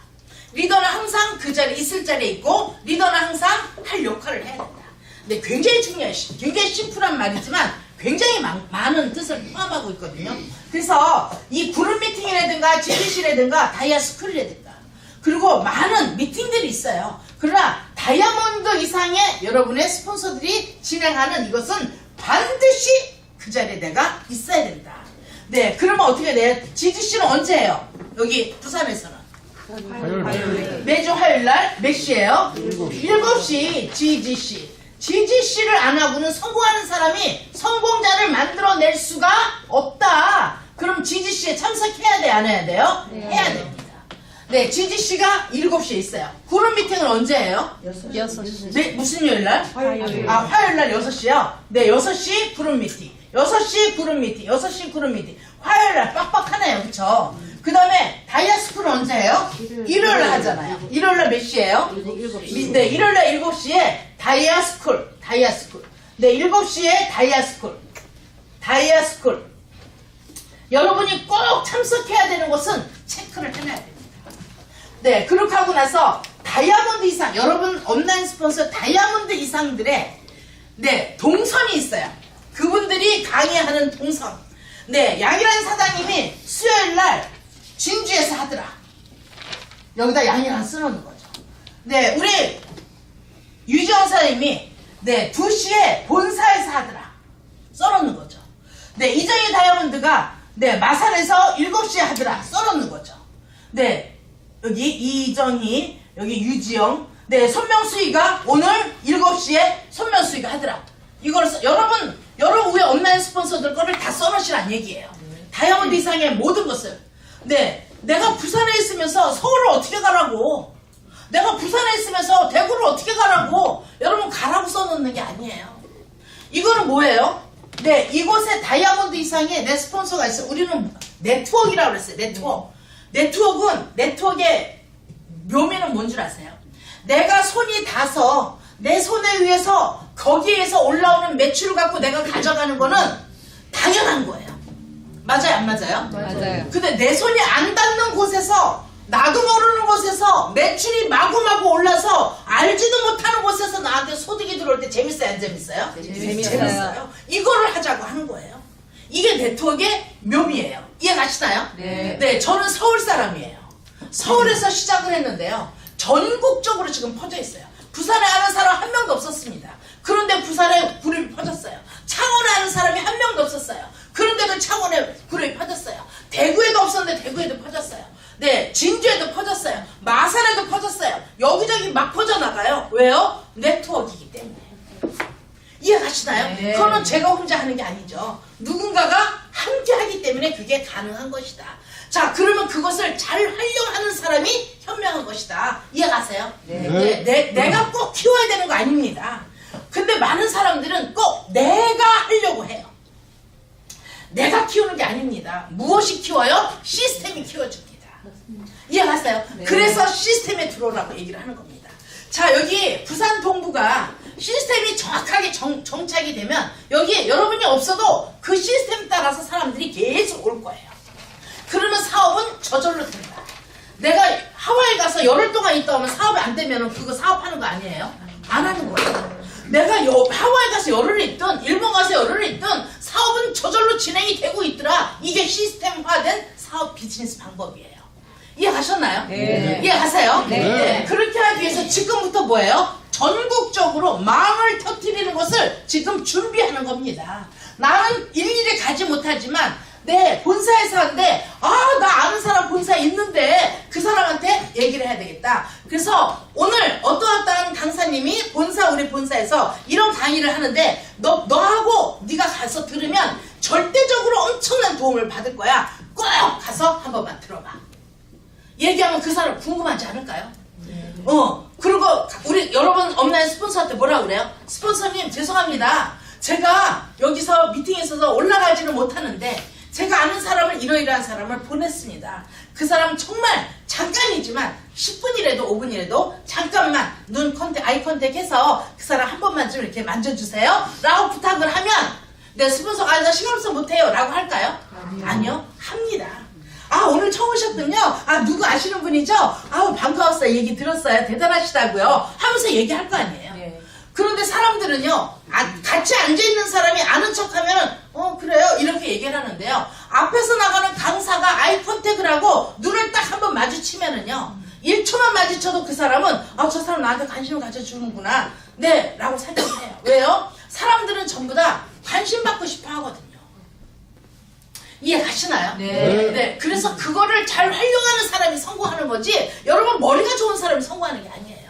리더는 항상 그 자리에 있을 자리에 있고 리더는 항상 할 역할을 해야 된다. 근데 굉장히 중요해요. 굉장히 심플한 말이지만 굉장히 많은 뜻을 포함하고 있거든요. 그래서 이 그룹 미팅이라든가 GGC라든가 다이아스쿨이라든가 그리고 많은 미팅들이 있어요. 그러나 다이아몬드 이상의 여러분의 스폰서들이 진행하는 이것은 반드시 그 자리에 내가 있어야 된다. 네, 그러면 어떻게 돼요? GGC는 언제 해요? 여기 부산에서는 매주 화요일날 몇 시에요? 7시 GGC. GGC를 안 하고는 성공하는 사람이 성공자를 만들어낼 수가 없다. 그럼 GGC에 참석해야 돼, 안 해야 돼요? 해야 됩니다. 네, GGC가 7시에 있어요. 그룹 미팅은 언제 해요? 6시. 네, 무슨 요일날? 화요일. 아, 화요일날 6시요? 네, 6시 그룹 미팅. 6시 그룹 미팅. 6시 그룹 미팅. 화요일날 빡빡하네요. 그쵸? 그 다음에 다이아스쿨은 언제 해요? 일요일날 하잖아요. 일요일날 몇 시에요? 7시. 네, 일요일날 7시에 다이아스쿨. 네, 7시에 다이아스쿨. 여러분이 꼭 꼭 참석해야 되는 곳은 체크를 해놔야 됩니다. 네, 그렇게 하고 나서 다이아몬드 이상, 여러분 온라인 스폰서 다이아몬드 이상들의 네, 동선이 있어요. 그분들이 강의하는 동선. 네, 양이란 사장님이 수요일날 진주에서 하더라. 여기다 양이란 써놓는 거죠. 네, 우리 유지영 사장님이 네, 2시에 본사에서 하더라. 써놓는 거죠. 네, 이정희 다이아몬드가 네, 마산에서 7시에 하더라. 써놓는 거죠. 네, 여기 이정희, 여기 유지영, 네, 손명수희가 오늘 7시에 손명수희가 하더라. 이걸 여러분 우리 온라인 스폰서들 거를 다 써놓으시란 얘기예요. 다이아몬드 이상의 모든 것을. 네, 내가 부산에 있으면서 서울을 어떻게 가라고? 내가 부산에 있으면서 대구를 어떻게 가라고? 여러분 가라고 써놓는 게 아니에요. 이거는 뭐예요? 네, 이곳에 다이아몬드 이상의 내 스폰서가 있어요. 우리는 네트워크라고 그랬어요. 네트워크의 묘미는 뭔 줄 아세요? 내가 손이 닿아서 내 손에 의해서 거기에서 올라오는 매출을 갖고 내가 가져가는 거는 당연한 거예요. 맞아요, 안 맞아요? 맞아요. 근데 내 손이 안 닿는 곳에서 나도 모르는 곳에서 매출이 마구마구 올라서 알지도 못하는 곳에서 나한테 소득이 들어올 때 재밌어요, 안 재밌어요? 재밌어요. 이거를 하자고 하는 거예요. 이게 네트워크의 묘미예요. 이해가시나요? 네. 네, 저는 서울 사람이에요. 서울에서 시작을 했는데요. 전국적으로 지금 퍼져 있어요. 부산에 아는 사람 한 명도 없었습니다. 그런데 부산에 그룹이 퍼졌어요. 창원에 아는 사람이 한 명도 없었어요. 그런데도 창원에 그룹이 퍼졌어요. 대구에도 없었는데 대구에도 퍼졌어요. 네, 진주에도 퍼졌어요. 마산에도 퍼졌어요. 여기저기 막 퍼져나가요. 왜요? 네트워크이기 때문에. 이해가시나요? 네. 그거는 제가 혼자 하는 게 아니죠. 누군가가 함께 하기 때문에 그게 가능한 것이다. 자, 그러면 그것을 잘 활용하는 사람이 현명한 것이다. 이해가세요? 네. 내가 꼭 키워야 되는 거 아닙니다. 근데 많은 사람들은 꼭 내가 하려고 해요. 내가 키우는 게 아닙니다. 무엇이 키워요? 시스템이 키워줍니다. 이해가세요? 네. 그래서 시스템에 들어오라고 얘기를 하는 겁니다. 자, 여기 부산 동부가 시스템이 정확하게 정착이 되면 여기 여러분이 없어도 그 시스템 따라서 사람들이 계속 올 거예요. 그러면 사업은 저절로 된다. 내가 하와이 가서 열흘 동안 있다 오면 사업이 안 되면 그거 사업하는 거 아니에요? 안 하는 거예요. 내가 하와이 가서 열흘 있든 일본 가서 열흘 있든 사업은 저절로 진행이 되고 있더라. 이게 시스템화된 사업 비즈니스 방법이에요. 이해가셨나요? 네. 이해가세요? 네. 네. 그렇게 하기 위해서 지금부터 뭐예요? 전국적으로 망을 터뜨리는 것을 지금 준비하는 겁니다. 나는 일일이 가지 못하지만 네, 본사에서 하는데 나 아는 사람 본사에 있는데 그 사람한테 얘기를 해야 되겠다. 그래서 오늘 어떠한 강사님이 우리 본사에서 이런 강의를 하는데 너하고 네가 가서 들으면 절대적으로 엄청난 도움을 받을 거야. 꼭 가서 한 번만 들어봐. 얘기하면 그 사람 궁금하지 않을까요? 그리고 우리 여러분 온라인 스폰서한테 뭐라 그래요? 스폰서님 죄송합니다. 제가 여기서 미팅에 있어서 올라가지는 못하는데 제가 아는 사람을 이러이러한 사람을 보냈습니다. 그 사람 정말 잠깐이지만 10분이라도 5분이라도 잠깐만 아이 컨택해서 그 사람 한 번만 좀 이렇게 만져주세요 라고 부탁을 하면 내 스폰서가 나 시간 없어 못해요 라고 할까요? 아니요, 합니다. 오늘 처음 오셨군요. 누구 아시는 분이죠? 반가웠어요. 얘기 들었어요. 대단하시다고요. 하면서 얘기할 거 아니에요. 네. 그런데 사람들은요, 같이 앉아있는 사람이 아는 척 하면은, 그래요? 이렇게 얘기를 하는데요. 앞에서 나가는 강사가 아이 컨택을 하고 눈을 딱 한번 마주치면은요, 1초만 마주쳐도 그 사람은, 저 사람 나한테 관심을 가져주는구나. 네, 라고 생각을 해요. 왜요? 사람들은 전부 다 관심 받고 싶어 하거든요. 이해가시나요? 네. 그래서 그거를 잘 활용하는 사람이 성공하는 거지, 여러분 머리가 좋은 사람이 성공하는 게 아니에요.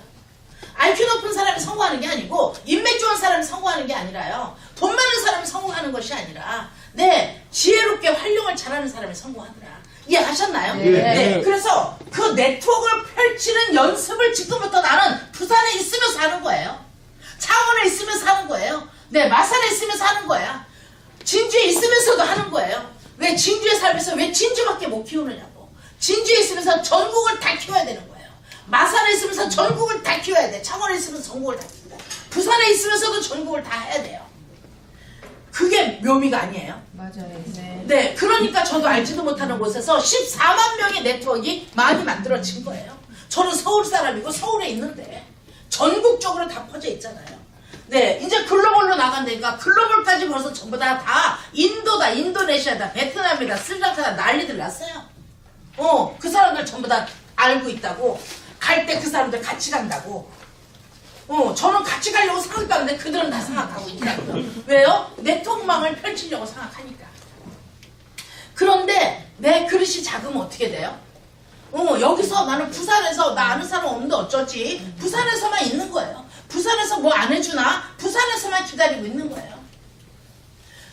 IQ 높은 사람이 성공하는 게 아니고, 인맥 좋은 사람이 성공하는 게 아니라요. 돈 많은 사람이 성공하는 것이 아니라, 지혜롭게 활용을 잘하는 사람이 성공하더라. 이해하셨나요? 네. 그래서 그 네트워크를 펼치는 연습을 지금부터 나는 부산에 있으면서 하는 거예요. 창원에 있으면서 하는 거예요. 마산에 있으면서 하는 거야. 진주에 있으면서도 하는 거예요. 왜 진주에 살면서 왜 진주밖에 못 키우느냐고. 진주에 있으면서 전국을 다 키워야 되는 거예요. 마산에 있으면서 전국을 다 키워야 돼. 창원에 있으면서 전국을 다 키워야 돼. 부산에 있으면서도 전국을 다 해야 돼요. 그게 묘미가 아니에요. 맞아요. 네. 네, 그러니까 저도 알지도 못하는 곳에서 14만 명의 네트워크가 많이 만들어진 거예요. 저는 서울 사람이고 서울에 있는데 전국적으로 다 퍼져 있잖아요. 네, 이제 글로벌로 나간다니까 글로벌까지 벌써 전부 다 인도다, 인도네시아다, 베트남이다, 스리랑카다 난리들 났어요. 그 사람들 전부 다 알고 있다고. 갈 때 그 사람들 같이 간다고. 저는 같이 가려고 생각하는데 그들은 다 생각하고 있다고요. 왜요? 네트워크망을 펼치려고 생각하니까. 그런데 내 그릇이 작으면 어떻게 돼요? 여기서 나는 부산에서 나 아는 사람 없는데 어쩌지? 부산에서만 있는 거예요. 부산에서 뭐 안 해주나? 부산에서만 기다리고 있는 거예요.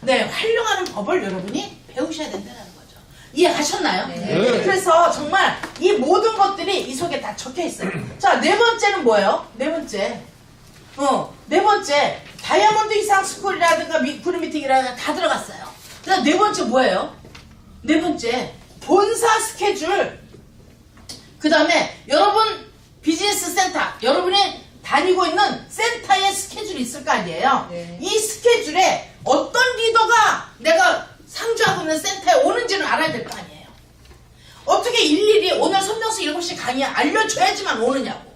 네, 활용하는 법을 여러분이 배우셔야 된다는 거죠. 이해하셨나요? 네. 그래서 정말 이 모든 것들이 이 속에 다 적혀 있어요. 자, 네 번째는 뭐예요? 네 번째. 네 번째. 다이아몬드 이상 스쿨이라든가 그룹 미팅이라든가 다 들어갔어요. 그다음 네 번째 뭐예요? 네 번째. 본사 스케줄. 그 다음에 여러분 비즈니스 센터. 여러분이 다니고 있는 센터의 스케줄이 있을 거 아니에요? 네. 이 스케줄에 어떤 리더가 내가 상주하고 있는 센터에 오는지를 알아야 될 거 아니에요? 어떻게 일일이 오늘 선명수 7시 강의 알려줘야지만 오느냐고.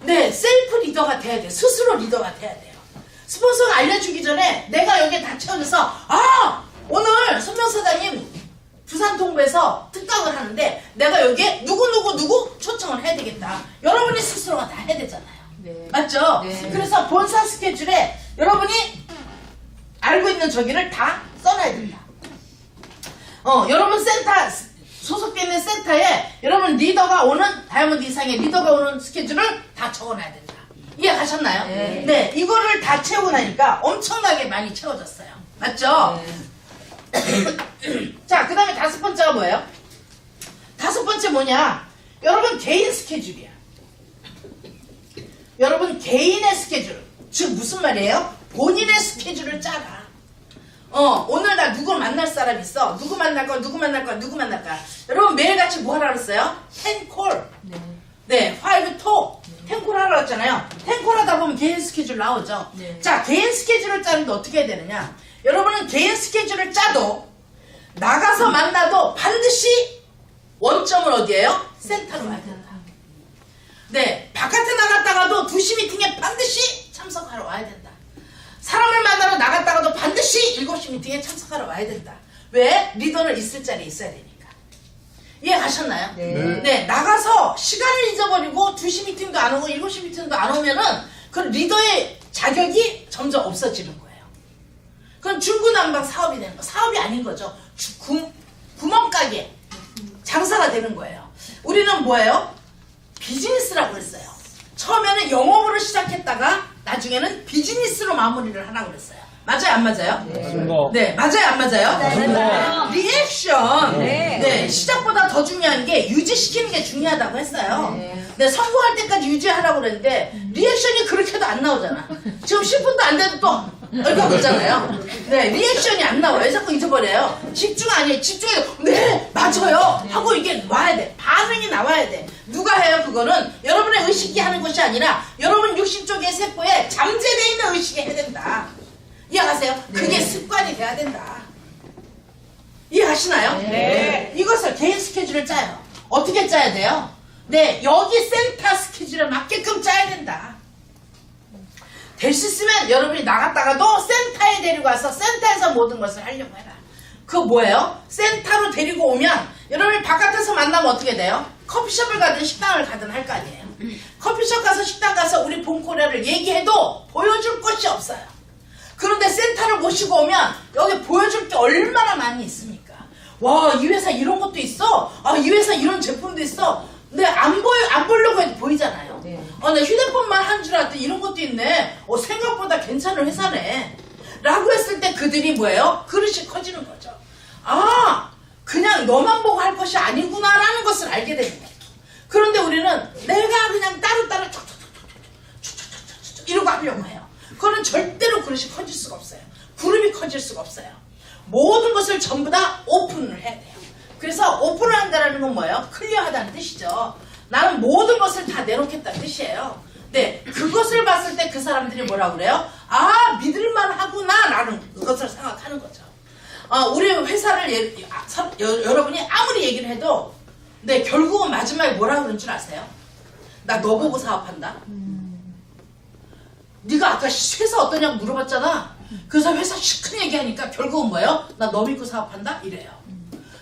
네, 셀프 리더가 돼야 돼요. 스스로 리더가 돼야 돼요. 스폰서가 알려주기 전에 내가 여기에 다 채워져서 오늘 선명사장님 부산 동부에서 특강을 하는데 내가 여기에 누구 초청을 해야 되겠다. 여러분이 스스로가 다 해야 되잖아요. 네. 맞죠? 네. 그래서 본사 스케줄에 여러분이 알고 있는 저기를 다 써놔야 된다. 여러분 센터 소속되어 있는 센터에 여러분 리더가 오는 다이아몬드 이상의 리더가 오는 스케줄을 다 적어놔야 된다. 이해가셨나요? 네. 네, 이거를 다 채우고 나니까 엄청나게 많이 채워졌어요. 맞죠? 자, 그 다음에 다섯 번째가 뭐예요? 다섯 번째 뭐냐? 여러분 개인 스케줄이야. 여러분 개인의 스케줄. 즉 무슨 말이에요? 본인의 스케줄을 짜라. 오늘 나 누구 만날 사람 있어. 누구 만날 거야, 누구 만날 거야, 누구 만날 거야. 여러분 매일같이 뭐 하라 그랬어요? 10콜. 네, 5톡. 10콜 하라 그랬잖아요. 10콜 하다 보면 개인 스케줄 나오죠. 네. 자, 개인 스케줄을 짜는데 어떻게 해야 되느냐? 여러분은 개인 스케줄을 짜도 나가서 만나도 반드시 원점은 어디예요? 센터로 와야 된다. 네, 바깥에 나갔다가도 2시 미팅에 반드시 참석하러 와야 된다. 사람을 만나러 나갔다가도 반드시 7시 미팅에 참석하러 와야 된다. 왜? 리더는 있을 자리에 있어야 되니까. 이해가셨나요? 네. 네, 나가서 시간을 잊어버리고 2시 미팅도 안 오고 7시 미팅도 안 오면은 그 리더의 자격이 점점 없어지는 거예요. 그건 중구난방 사업이 되는 거. 사업이 아닌 거죠. 구멍가게 장사가 되는 거예요. 우리는 뭐예요? 비즈니스라고 했어요. 처음에는 영업으로 시작했다가 나중에는 비즈니스로 마무리를 하라고 그랬어요. 맞아요, 안 맞아요? 네, 맞아요, 안 맞아요? 맞아요. 리액션. 네. 네, 시작보다 더 중요한 게 유지시키는 게 중요하다고 했어요. 네. 네, 성공할 때까지 유지하라고 그랬는데 리액션이 그렇게도 안 나오잖아. 지금 10분도 안 돼도 또 얼마고 있잖아요. 네, 리액션이 안 나와요. 왜 자꾸 잊어버려요? 집중 아니에요. 집중해. 네, 맞아요. 하고 이게 와야 돼. 반응이 나와야 돼. 누가 해요, 그거는? 여러분의 의식이 하는 것이 아니라 여러분 60쪽의 세포에 잠재되어 있는 의식이 해야 된다. 이해하세요? 그게 습관이 돼야 된다. 이해하시나요? 네. 이것을 개인 스케줄을 짜요. 어떻게 짜야 돼요? 네, 여기 센터 스케줄에 맞게끔 짜야 된다. 될 수 있으면 여러분이 나갔다가도 센터에 데리고 와서 센터에서 모든 것을 하려고 해라. 그거 뭐예요? 센터로 데리고 오면 여러분이 바깥에서 만나면 어떻게 돼요? 커피숍을 가든 식당을 가든 할 거 아니에요. 커피숍 가서 식당 가서 우리 본코리아를 얘기해도 보여줄 것이 없어요. 그런데 센터를 모시고 오면 여기 보여줄 게 얼마나 많이 있습니까? 와, 이 회사 이런 것도 있어? 이 회사 이런 제품도 있어? 근데 안 보려고 해도 보이잖아요. 네. 나 휴대폰만 한 줄 알았더니 이런 것도 있네. 생각보다 괜찮은 회사네. 라고 했을 때 그들이 뭐예요? 그릇이 커지는 거죠. 그냥 너만 보고 할 것이 아니구나라는 것을 알게 되는 거예요. 그런데 우리는 내가 그냥 따로따로 이러고 하려고 해요. 그거는 절대로 그릇이 커질 수가 없어요. 그룹이 커질 수가 없어요. 모든 것을 전부 다 오픈을 해야 돼요. 그래서 오픈을 한다는 건 뭐예요? 클리어하다는 뜻이죠. 나는 모든 것을 다 내놓겠다는 뜻이에요. 네, 그것을 봤을 때 그 사람들이 뭐라고 그래요? 아, 믿을만 하구나라는 것을 생각하는 거죠. 우리 회사를 여러분이 아무리 얘기를 해도 네, 결국은 마지막에 뭐라 그런 줄 아세요? 나 너 보고 사업한다. 네가 아까 회사 어떠냐고 물어봤잖아. 그래서 회사 시큰 얘기하니까 결국은 뭐예요? 나 너 믿고 사업한다? 이래요.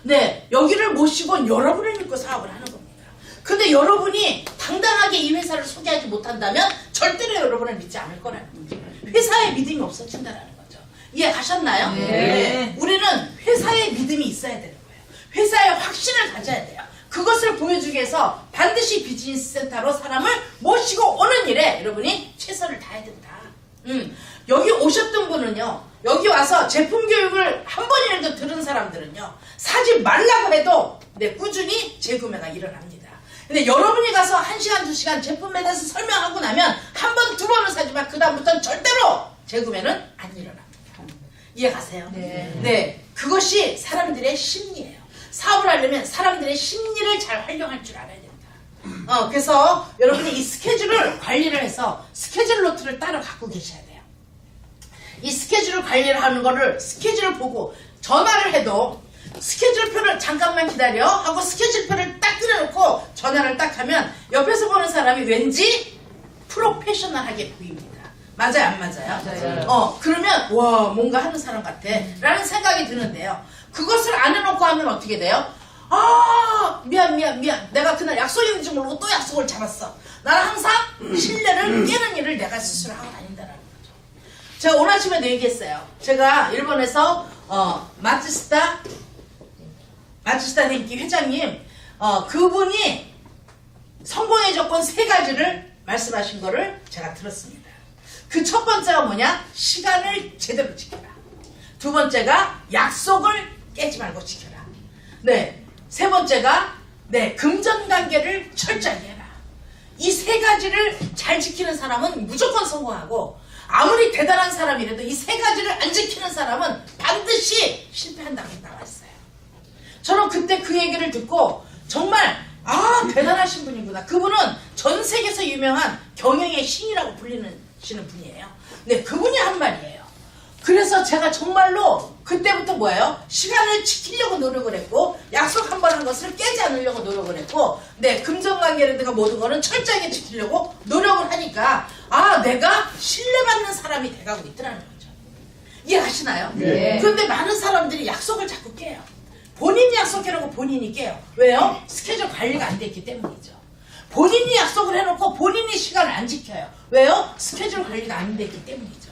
네, 여기를 모시고 여러분을 믿고 사업을 하는 겁니다. 근데 여러분이 당당하게 이 회사를 소개하지 못한다면 절대로 여러분을 믿지 않을 거라는 거죠. 회사에 믿음이 없어진다는 거죠. 이해 가셨나요? 네. 우리는 회사에 믿음이 있어야 되는 거예요. 회사에 확신을 가져야 돼요. 그것을 보여주기 위해서 반드시 비즈니스 센터로 사람을 모시고 오는 일에 여러분이 최선을 다해야 된다. 여기 오셨던 분은요, 여기 와서 제품 교육을 한 번이라도 들은 사람들은요, 사지 말라고 해도 네, 꾸준히 재구매가 일어납니다. 근데 여러분이 가서 1시간, 2시간 제품에 대해서 설명하고 나면 한 번, 두 번은 사지만 그 다음부터는 절대로 재구매는 안 일어납니다. 이해 가세요? 네. 네, 그것이 사람들의 심리예요. 사업을 하려면 사람들의 심리를 잘 활용할 줄 알아야 된다. 그래서 여러분이 이 스케줄을 관리를 해서 스케줄 노트를 따로 갖고 계셔야 돼요. 이 스케줄을 관리를 하는 거를 스케줄을 보고 전화를 해도 스케줄표를 잠깐만 기다려 하고 스케줄표를 딱 그려놓고 전화를 딱 하면 옆에서 보는 사람이 왠지 프로페셔널하게 보입니다. 맞아요, 안 맞아요? 맞아요. 그러면 와, 뭔가 하는 사람 같아 라는 생각이 드는데요. 그것을 안 해놓고 하면 어떻게 돼요? 아, 미안. 내가 그날 약속이 있는지 모르고 또 약속을 잡았어. 나는 항상 신뢰를 깨는 일을 내가 스스로 하고 다닌다는 거죠. 제가 오늘 아침에도 얘기했어요. 제가 일본에서 마츠시타 덴키 회장님, 그분이 성공의 조건 3가지를 말씀하신 거를 제가 들었습니다. 그 첫 번째가 뭐냐? 시간을 제대로 지켜라. 두 번째가 약속을 깨지 말고 지켜라. 네. 세 번째가 네, 금전관계를 철저히 해라. 이 3가지를 잘 지키는 사람은 무조건 성공하고, 아무리 대단한 사람이라도 이 3가지를 안 지키는 사람은 반드시 실패한다고 나와 있어요. 저는 그때 그 얘기를 듣고 정말 대단하신 분이구나. 그분은 전 세계에서 유명한 경영의 신이라고 불리시는 분이에요. 네, 그분이 한 말이에요. 그래서 제가 정말로 그때부터 뭐예요? 시간을 지키려고 노력을 했고, 약속 한 번 한 것을 깨지 않으려고 노력을 했고, 네, 금전관계라든가 모든 거는 철저하게 지키려고 노력을 하니까 내가 신뢰받는 사람이 돼가고 있더라는 거죠. 이해하시나요? 네. 그런데 많은 사람들이 약속을 자꾸 깨요. 본인이 약속해놓고 본인이 깨요. 왜요? 스케줄 관리가 안 돼 있기 때문이죠. 본인이 약속을 해놓고 본인이 시간을 안 지켜요. 왜요? 스케줄 관리가 안 돼 있기 때문이죠.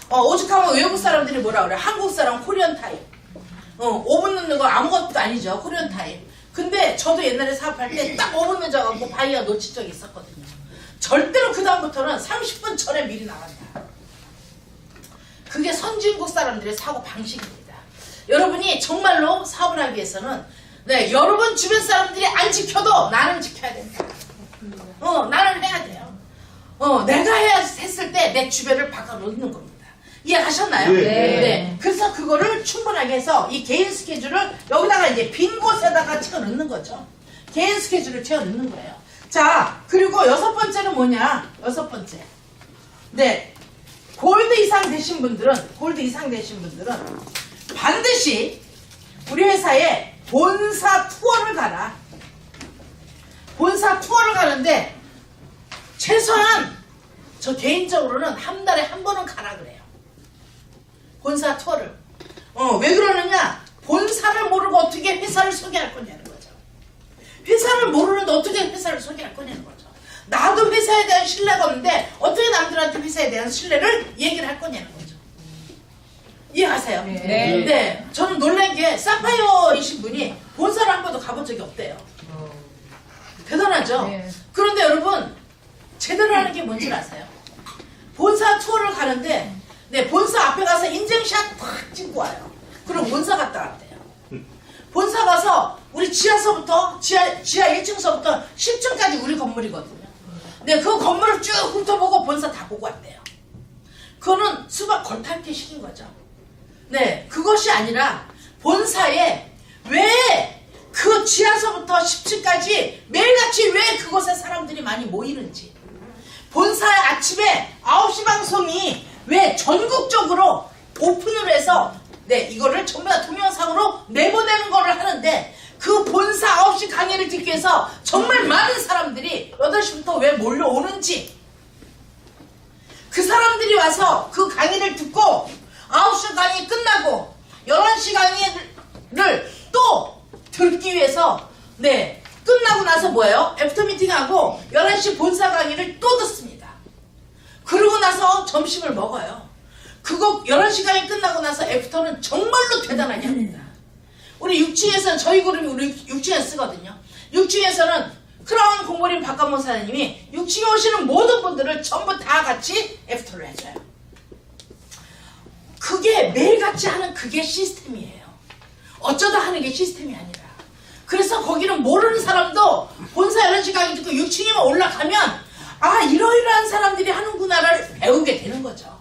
오죽하면 외국 사람들이 뭐라 그래? 한국 사람 코리안 타임. 5분 늦는 거 아무것도 아니죠. 코리안 타임. 근데 저도 옛날에 사업할 때 딱 5분 늦어갖고 바이어 놓친 적이 있었거든요. 절대로 그 다음부터는 30분 전에 미리 나간다. 그게 선진국 사람들의 사고 방식입니다. 여러분이 정말로 사업을 하기 위해서는 네, 여러분 주변 사람들이 안 지켜도 나는 지켜야 된다. 나는 해야 돼요. 내가 했을 때 내 주변을 바꿔놓는 겁니다. 이해하셨나요? 네. 네. 그래서 그거를 충분하게 해서 이 개인 스케줄을 여기다가 이제 빈 곳에다가 채워 넣는 거죠. 개인 스케줄을 채워 넣는 거예요. 자, 그리고 6번째는 뭐냐? 6번째. 네. 골드 이상 되신 분들은 반드시 우리 회사에 본사 투어를 가라. 본사 투어를 가는데 최소한 저 개인적으로는 한 달에 한 번은 가라 그래요. 본사 투어를. 왜 그러느냐? 본사를 모르고 어떻게 회사를 소개할 거냐는 거죠. 회사를 모르는데 어떻게 회사를 소개할 거냐는 거죠. 나도 회사에 대한 신뢰가 없는데 어떻게 남들한테 회사에 대한 신뢰를 얘기를 할 거냐는 거죠. 이해하세요? 네. 네. 저는 놀란 게 사파이어이신 분이 본사를 한 번도 가본 적이 없대요. 대단하죠? 네. 그런데 여러분, 제대로 하는 게 뭔지 아세요? 본사 투어를 가는데, 네, 본사 앞에 가서 인증샷 팍 찍고 와요. 그럼 본사 갔다 왔대요. 본사 가서 우리 지하서부터, 지하 1층서부터 10층까지 우리 건물이거든요. 네, 그 건물을 쭉 훑어보고 본사 다 보고 왔대요. 그거는 수박 걸타기 시킨 거죠. 네, 그것이 아니라 본사에 왜 그 지하서부터 10층까지 매일같이 왜 그곳에 사람들이 많이 모이는지, 본사에 아침에 9시 방송이 왜 전국적으로 오픈을 해서 이거를 전부 다 동영상으로 내보내는 거를 하는데 그 본사 9시 강의를 듣기 위해서 정말 많은 사람들이 8시부터 왜 몰려오는지 그 사람들이 와서 그 강의를 듣고 9시 강의 끝나고 11시 강의를 또 듣기 위해서 끝나고 나서 뭐예요? 애프터 미팅하고 11시 본사 강의를 또 듣습니다. 그러고 나서 점심을 먹어요. 그거 11시 강의 끝나고 나서 애프터는 정말로 대단하게 합니다. 우리 6층에서는 저희 그룹이 우리 6층에 쓰거든요. 6층에서는 크라운 공보림 박감모 사장님이 6층에 오시는 모든 분들을 전부 다 같이 애프터를 해줘요. 그게 매일같이 하는 그게 시스템이에요. 어쩌다 하는 게 시스템이 아니라. 그래서 거기는 모르는 사람도 본사 11시 강의 듣고 6층에만 올라가면 아 이러이러한 사람들이 하는구나를 배우게 되는 거죠.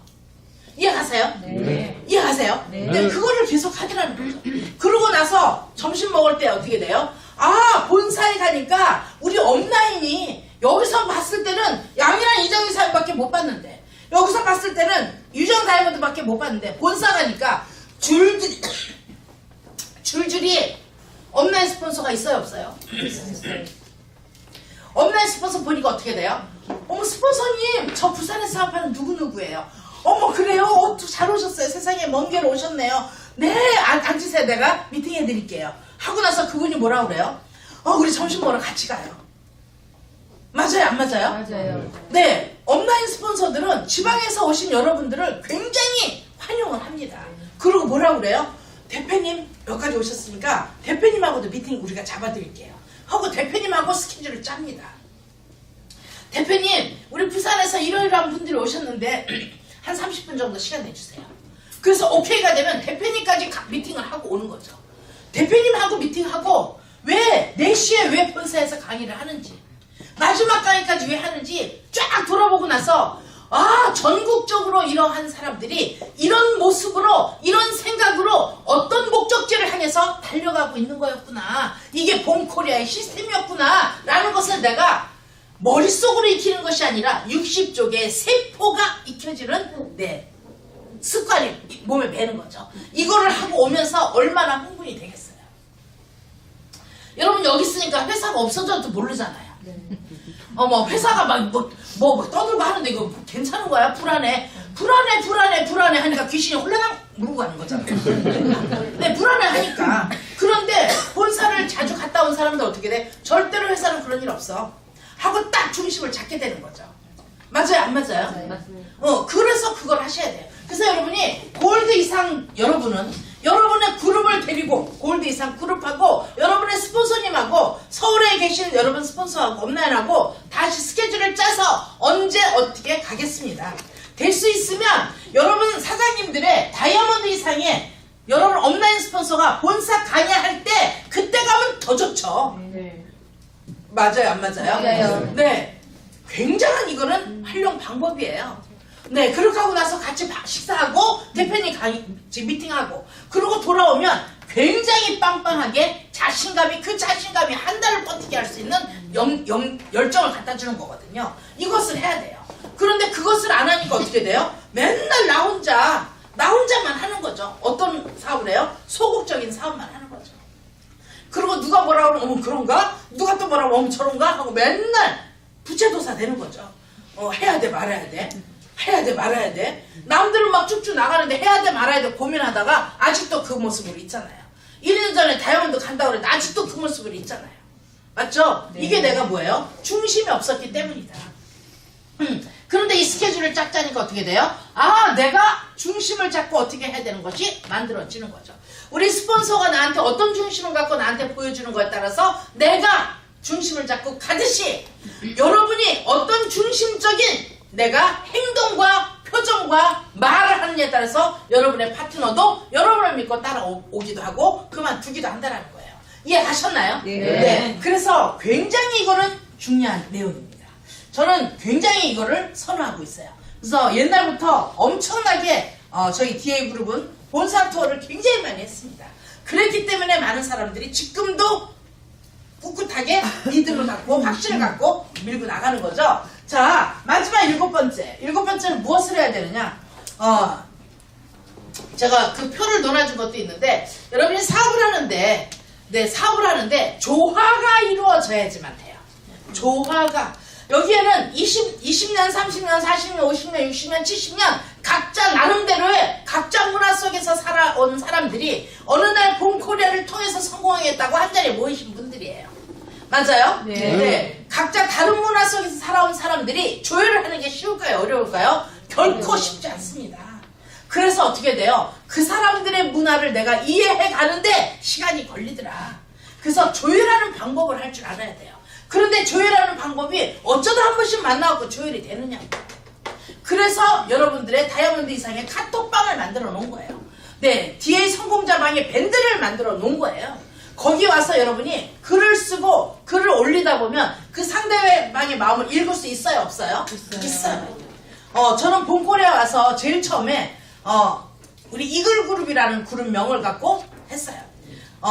이해가세요? 네. 이해가세요? 네. 근데 그거를 계속 하더라는 거죠. 그러고 나서 점심 먹을 때 어떻게 돼요? 아 본사에 가니까 우리 업라인이 여기서 봤을 때는 양이랑 이정희 사람밖에 못 봤는데 여기서 봤을 때는 유정 다이아몬드밖에 못 봤는데 본사 가니까 줄줄이 업라인 스폰서가 있어요 없어요? 업라인 스폰서 보니까 어떻게 돼요? 어머 스폰서님 저 부산에 사업하는 누구누구예요. 어머 그래요? 잘 오셨어요. 세상에 먼 길 오셨네요. 네 앉으세요. 내가 미팅해 드릴게요. 하고 나서 그분이 뭐라고 그래요? 우리 점심 먹으러 같이 가요. 맞아요 안 맞아요? 맞아요. 네 업라인 스폰서들은 지방에서 오신 여러분들을 굉장히 환영을 합니다. 그리고 뭐라고 그래요? 대표님 여기까지 오셨으니까 대표님하고도 미팅 우리가 잡아드릴게요. 하고 대표님하고 스케줄을 짭니다. 대표님 우리 부산에서 이러이러한 분들이 오셨는데 한 30분 정도 시간 내주세요. 그래서 오케이가 되면 대표님까지 미팅을 하고 오는 거죠. 대표님하고 미팅하고 왜 4시에 왜 본사에서 강의를 하는지 마지막 강의까지 왜 하는지 쫙 돌아보고 나서 아 전국적으로 이러한 사람들이 이런 모습으로 이런 생각으로 어떤 목적지를 향해서 달려가고 있는 거였구나. 이게 봄코리아의 시스템이었구나 라는 것을 내가 머릿속으로 익히는 것이 아니라 60쪽의 세포가 익혀지는 습관이 몸에 배는 거죠. 이거를 하고 오면서 얼마나 흥분이 되겠어요. 여러분 여기 있으니까 회사가 없어져도 모르잖아요. 뭐 회사가 막 떠들고 하는데 이거 괜찮은 거야? 불안해 하니까 귀신이 홀라당 물고 가는 거잖아요. 네, 불안해 하니까. 그런데 본사를 자주 갔다 온 사람들 어떻게 돼? 절대로 회사는 그런 일 없어. 하고 딱 중심을 잡게 되는 거죠. 맞아요? 안 맞아요? 네, 맞습니다. 그래서 그걸 하셔야 돼요. 그래서 여러분이 골드 이상 여러분은 여러분의 그룹을 데리고 골드 이상 그룹하고 여러분의 스폰서님하고 서울에 계신 여러분 스폰서하고 업라인하고 다시 스케줄을 짜서 언제 어떻게 가겠습니다. 될 수 있으면 여러분 사장님들의 다이아몬드 이상의 여러분 업라인 스폰서가 본사 강의할 때 그때 가면 더 좋죠. 네. 맞아요 안 맞아요? 맞아요. 네 굉장한 이거는 활용 방법이에요. 네 그렇게 하고 나서 같이 식사하고 대표님 강의 미팅하고 그러고 돌아오면 굉장히 빵빵하게 그 자신감이 한 달을 버티게 할 수 있는 열정을 갖다 주는 거거든요. 이것을 해야 돼요. 그런데 그것을 안 하니까 어떻게 돼요? 맨날 나 혼자만 하는 거죠. 어떤 사업을 해요? 소극적인 사업만 하는 거죠. 그리고 누가 뭐라 그러면 어머 그런가? 누가 또 뭐라 그러면 어머 저런가? 하고 맨날 부채도사 되는 거죠. 해야 돼 말아야 돼. 해야 돼 말아야 돼. 남들은 막 쭉쭉 나가는데 해야 돼 말아야 돼 고민하다가 아직도 그 모습으로 있잖아요. 1년 전에 다이아몬드 간다고 그랬는데 아직도 그 모습으로 있잖아요. 맞죠? 네. 이게 내가 뭐예요? 중심이 없었기 때문이다. 그런데 이 스케줄을 짝자니까 어떻게 돼요? 아 내가 중심을 잡고 어떻게 해야 되는 것이 만들어지는 거죠. 우리 스폰서가 나한테 어떤 중심을 갖고 나한테 보여주는 거에 따라서 내가 중심을 잡고 가듯이 여러분이 어떤 중심적인 내가 행동과 표정과 말을 하느냐에 따라서 여러분의 파트너도 여러분을 믿고 따라오기도 하고 그만두기도 한다는 거예요. 이해하셨나요? 네. 그래서 굉장히 이거는 중요한 내용입니다. 저는 굉장히 이거를 선호하고 있어요. 그래서 옛날부터 엄청나게 저희 DA 그룹은 본사 투어를 굉장히 많이 했습니다. 그랬기 때문에 많은 사람들이 지금도 꿋꿋하게 믿음을 갖고 확신을 갖고 밀고 나가는 거죠. 자 마지막 7번째. 7번째는 무엇을 해야 되느냐? 제가 그 표를 논해준 것도 있는데, 여러분이 사업을 하는데, 사업을 하는데, 조화가 이루어져야지만 돼요. 조화가. 여기에는 20년, 30년, 40년, 50년, 60년, 70년, 각자 나름대로의 각자 문화 속에서 살아온 사람들이 어느 날 봄코리아를 통해서 성공하겠다고 한 자리에 모이신 분들이에요. 맞아요? 네. 각자 다른 문화 속에서 살아온 사람들이 조율을 하는 게 쉬울까요? 어려울까요? 결코 쉽지 않습니다. 그래서 어떻게 돼요? 그 사람들의 문화를 내가 이해해 가는데 시간이 걸리더라. 그래서 조율하는 방법을 할 줄 알아야 돼요. 그런데 조율하는 방법이 어쩌다 한 번씩 만나고 조율이 되느냐. 그래서 여러분들의 다이아몬드 이상의 카톡방을 만들어 놓은 거예요. 네, DA 성공자방에 밴드를 만들어 놓은 거예요. 거기 와서 여러분이 글을 쓰고 글을 올리다 보면 그 상대방의 마음을 읽을 수 있어요, 없어요? 있어요. 저는 봄코리아 와서 제일 처음에 우리 이글그룹이라는 그룹명을 갖고 했어요.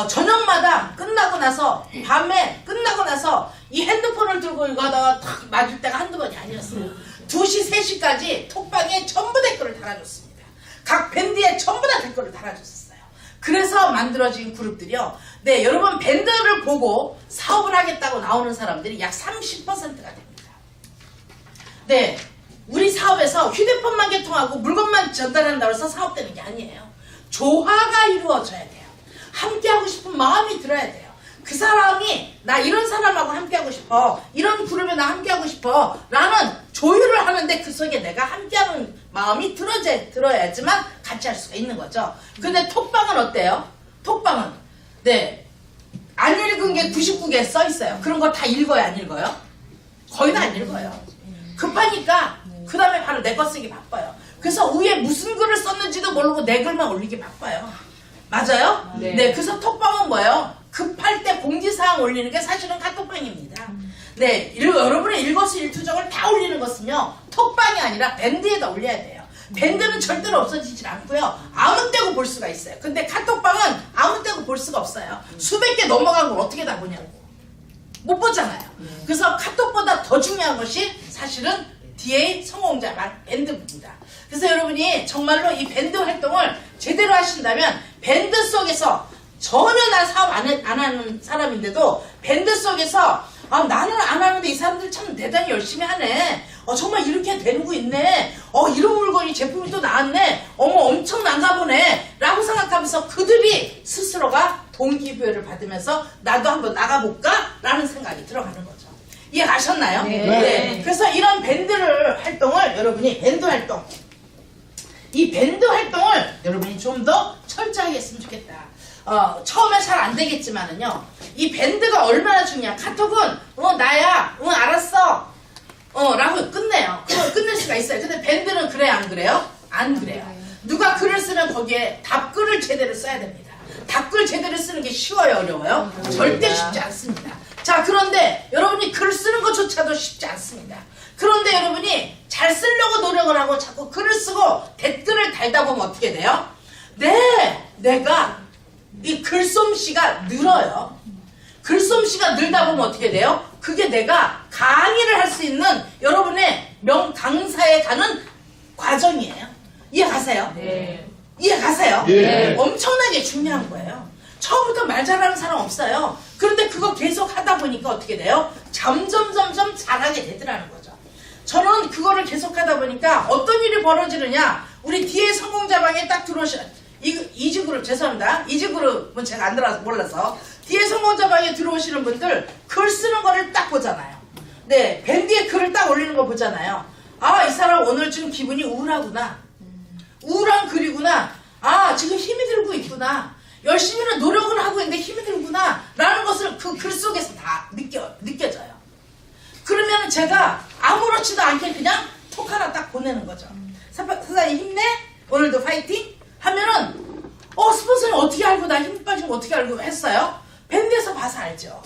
저녁마다 끝나고 나서, 밤에 끝나고 나서 이 핸드폰을 들고 이거 하다가 탁 맞을 때가 한두 번이 아니었어요. 2시, 3시까지 톡방에 전부 댓글을 달아줬습니다. 각 밴드에 전부 다 댓글을 달아줬었어요. 그래서 만들어진 그룹들이요. 네, 여러분 밴드를 보고 사업을 하겠다고 나오는 사람들이 약 30%가 됩니다. 네, 우리 사업에서 휴대폰만 개통하고 물건만 전달한다고 해서 사업되는 게 아니에요. 조화가 이루어져야 돼요. 함께하고 싶은 마음이 들어야 돼요. 그 사람이 나 이런 사람하고 함께하고 싶어, 이런 그룹에 나 함께하고 싶어 라는 조율을 하는데 그 속에 내가 함께하는 마음이 들어야지만 같이 할 수가 있는 거죠. 근데 톡방은 어때요? 톡방은 안 읽은 게 99개 써 있어요. 그런 거 다 읽어요, 안 읽어요? 거의 다 안 읽어요. 급하니까 그 다음에 바로 내 거 쓰기 바빠요. 그래서 위에 무슨 글을 썼는지도 모르고 내 글만 올리기 바빠요. 맞아요? 네. 그래서 톡방은 뭐예요? 급할 때 공지사항 올리는 게 사실은 카톡방입니다. 네, 여러분의 일거수일투족을 다 올리는 것은요, 톡방이 아니라 밴드에다 올려야 돼요. 밴드는 절대로 없어지질 않고요, 아무 때고 볼 수가 있어요. 근데 카톡방은 아무 때고 볼 수가 없어요. 수백 개 넘어간 걸 어떻게 다 보냐고. 못 보잖아요. 그래서 카톡보다 더 중요한 것이 사실은 DA 성공자 밴드입니다. 그래서 여러분이 정말로 이 밴드 활동을 제대로 하신다면 밴드 속에서 전혀 난 사업 안 하는 사람인데도 밴드 속에서 나는 안 하는데 이 사람들 참 대단히 열심히 하네. 정말 이렇게 되고 있네. 이런 물건이 제품이 또 나왔네. 엄청난가 보네. 라고 생각하면서 그들이 스스로가 동기부여를 받으면서 나도 한번 나가볼까? 라는 생각이 들어가는 거죠. 이해가셨나요? 네. 그래서 이런 활동을 여러분이 밴드 활동, 이 밴드 활동을 여러분이 좀 더 철저하게 했으면 좋겠다. 처음에 잘 안 되겠지만은요, 이 밴드가 얼마나 중요해. 카톡은 나야, 알았어, 라고 끝내요. 그걸 끝낼 수가 있어요. 근데 밴드는 그래요, 안 그래요? 안 그래요. 누가 글을 쓰면 거기에 답글을 제대로 써야 됩니다. 답글 제대로 쓰는 게 쉬워요, 어려워요? 절대 쉽지 않습니다. 자, 그런데 여러분이 글 쓰는 것조차도 쉽지 않습니다. 그런데 여러분이 잘 쓰려고 노력을 하고 자꾸 글을 쓰고 댓글을 달다 보면 어떻게 돼요? 내가 이 글솜씨가 늘어요. 글솜씨가 늘다 보면 어떻게 돼요? 그게 내가 강의를 할 수 있는 여러분의 명강사에 가는 과정이에요. 이해가세요? 네. 이해가세요? 네. 엄청나게 중요한 거예요. 처음부터 말 잘하는 사람 없어요. 그런데 그거 계속 하다 보니까 어떻게 돼요? 점점 잘하게 되더라는 거죠. 저는 그거를 계속 하다 보니까 어떤 일이 벌어지느냐, 우리 뒤에 성공자방에 딱 이지그룹 죄송합니다. 이지그룹은 제가 안 들어서 몰라서 뒤에 성공자방에 들어오시는 분들 글 쓰는 거를 딱 보잖아요. 네, 밴드에 글을 딱 올리는 거 보잖아요. 이 사람 오늘 좀 기분이 우울하구나. 우울한 글이구나. 지금 힘이 들고 있구나. 열심히는 노력을 하고 있는데 힘이 들구나. 라는 것을 그 글 속에서 다 느껴져요. 그러면 제가 아무렇지도 않게 그냥 톡 하나 딱 보내는 거죠. 사장님 힘내? 오늘도 파이팅? 하면은 스폰서는 어떻게 알고 나 힘 빠진 거 어떻게 알고 했어요? 밴드에서 봐서 알죠.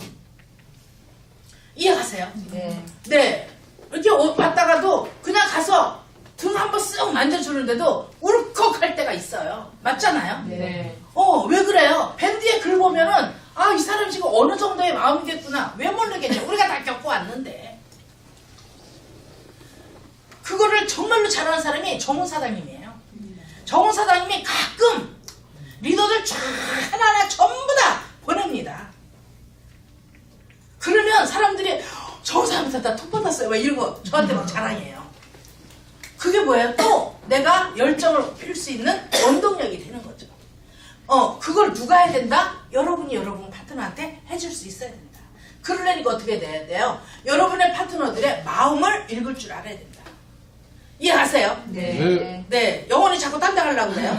이해가세요? 네. 네. 이렇게 왔다가도 그냥 가서 등 한번 쓱 만져주는데도 울컥할 때가 있어요. 맞잖아요? 네. 왜 그래요? 밴드에 글 보면은 이 사람 지금 어느 정도의 마음이겠구나. 왜 모르겠냐. 우리가 다 겪어왔는데. 그거를 정말로 잘하는 사람이 정훈 사장님이에요. 정호 사장님이 가끔 리더들 쫙 하나하나 전부 다 보냅니다. 그러면 사람들이 정호 사장님한테 나 톡 받았어요. 막 이런 거 저한테 막 자랑해요. 그게 뭐예요? 또 내가 열정을 피울 수 있는 원동력이 되는 거죠. 그걸 누가 해야 된다? 여러분이 여러분 파트너한테 해줄 수 있어야 된다. 그러려니까 어떻게 돼야 돼요? 여러분의 파트너들의 마음을 읽을 줄 알아야 된다. 이해하세요? 네. 네, 영원히 자꾸 딴 데 가려고 그래요.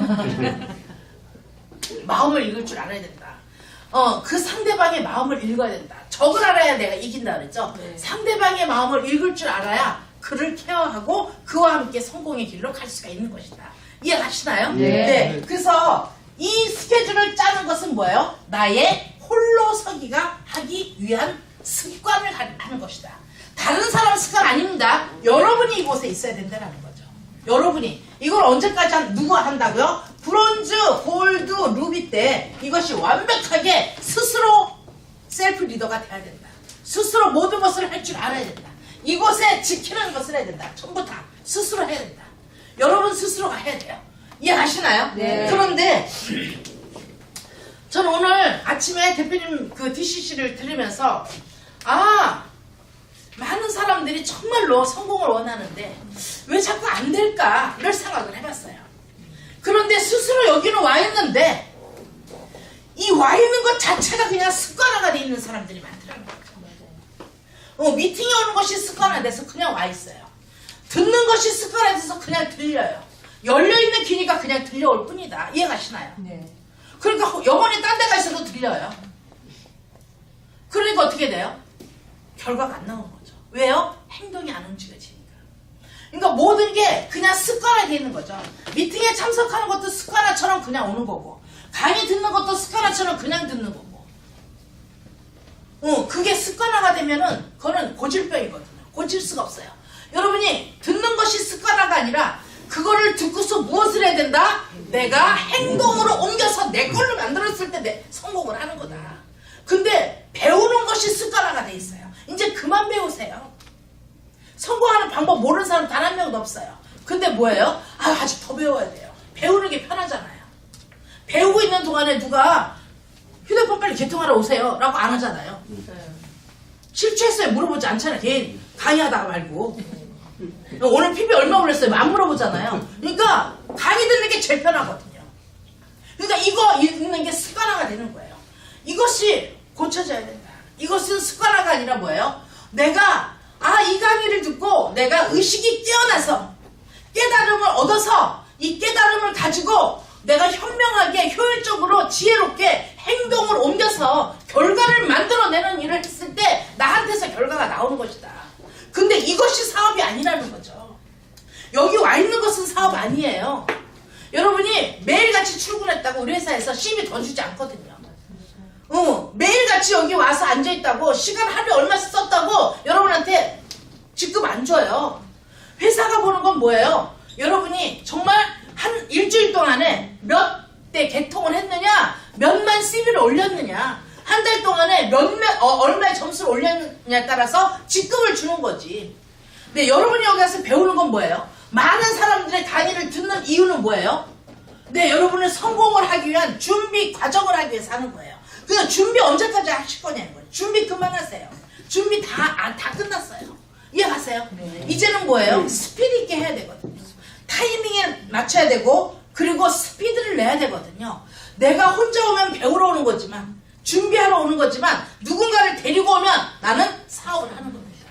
마음을 읽을 줄 알아야 된다. 그 상대방의 마음을 읽어야 된다. 적을 알아야 내가 이긴다 그랬죠? 네. 상대방의 마음을 읽을 줄 알아야 그를 케어하고 그와 함께 성공의 길로 갈 수가 있는 것이다. 이해가시나요? 네. 그래서 이 스케줄을 짜는 것은 뭐예요? 나의 홀로 서기가 하기 위한 습관을 하는 것이다. 다른 사람 습관 아닙니다. 여러분이 이곳에 있어야 된다는 거죠. 여러분이 이걸 언제까지 누가 한다고요? 브론즈, 골드, 루비 때 이것이 완벽하게 스스로 셀프 리더가 돼야 된다. 스스로 모든 것을 할 줄 알아야 된다. 이곳에 지키는 것을 해야 된다. 전부 다 스스로 해야 된다. 여러분 스스로가 해야 돼요. 이해하시나요? 네. 그런데 저는 오늘 아침에 대표님 그 DCC를 들으면서 많은 사람들이 정말로 성공을 원하는데 왜 자꾸 안 될까를 생각을 해봤어요. 그런데 스스로 여기는 와 있는데 이 와 있는 것 자체가 그냥 습관화가 돼 있는 사람들이 많더라고요. 미팅에 오는 것이 습관화돼서 그냥 와 있어요. 듣는 것이 습관화돼서 그냥 들려요. 열려있는 귀니까 그냥 들려올 뿐이다. 이해가시나요? 네. 그러니까 영원히 딴 데 가 있어도 들려요. 그러니까 어떻게 돼요? 결과가 안 나오는 거죠. 왜요? 행동이 안 움직여지니까. 그러니까 모든 게 그냥 습관화되어 있는 거죠. 미팅에 참석하는 것도 습관화처럼 그냥 오는 거고, 강의 듣는 것도 습관화처럼 그냥 듣는 거고. 그게 습관화가 되면은 그거는 고질병이거든요. 고칠 수가 없어요. 여러분이 듣는 것이 습관화가 아니라 그거를 듣고서 무엇을 해야 된다? 내가 행동으로 옮겨서 내 걸로 만들었을 때 성공을 하는 거다. 근데 배우는 것이 습관화가 돼 있어요. 이제 그만 배우세요. 성공하는 방법 모르는 사람 단 한 명도 없어요. 근데 뭐예요? 아직 더 배워야 돼요. 배우는 게 편하잖아요. 배우고 있는 동안에 누가 휴대폰 빨리 개통하러 오세요 라고 안 하잖아요. 실추했어요 물어보지 않잖아요. 걔 강의하다가 말고. 오늘 PB 얼마 올렸어요? 안 물어보잖아요. 그러니까 강의 듣는 게 제일 편하거든요. 그러니까 이거 읽는 게 습관화가 되는 거예요. 이것이 고쳐져야 된다. 이것은 습관화가 아니라 뭐예요? 내가 이 강의를 듣고 내가 의식이 깨어나서 깨달음을 얻어서 이 깨달음을 가지고 내가 현명하게 효율적으로 지혜롭게 행동을 옮겨서 결과를 만들어내는 일을 했을 때 나한테서 결과가 나오는 것이다. 근데 이것이 사업이 아니라는 거죠. 여기 와 있는 것은 사업 아니에요. 여러분이 매일같이 출근했다고 우리 회사에서 시비 더 주지 않거든요. 매일같이 여기 와서 앉아있다고 시간 하루에 얼마씩 썼다고 여러분한테 직급 안 줘요. 회사가 보는 건 뭐예요? 여러분이 정말 한 일주일 동안에 몇 대 개통을 했느냐, 몇만 CV를 올렸느냐, 한 달 동안에 얼마의 점수를 올렸느냐에 따라서 직급을 주는 거지. 근데 여러분이 여기 와서 배우는 건 뭐예요? 많은 사람들의 강의를 듣는 이유는 뭐예요? 여러분은 성공을 하기 위한 준비 과정을 하기 위해서 하는 거예요. 그러니까 준비 언제까지 하실 거냐는 거예요. 준비 그만하세요. 준비 다 끝났어요. 이해가세요? 네. 이제는 뭐예요? 스피드 있게 해야 되거든요. 타이밍에 맞춰야 되고, 그리고 스피드를 내야 되거든요. 내가 혼자 오면 배우러 오는 거지만, 준비하러 오는 거지만, 누군가를 데리고 오면 나는 사업을 하는 겁니다.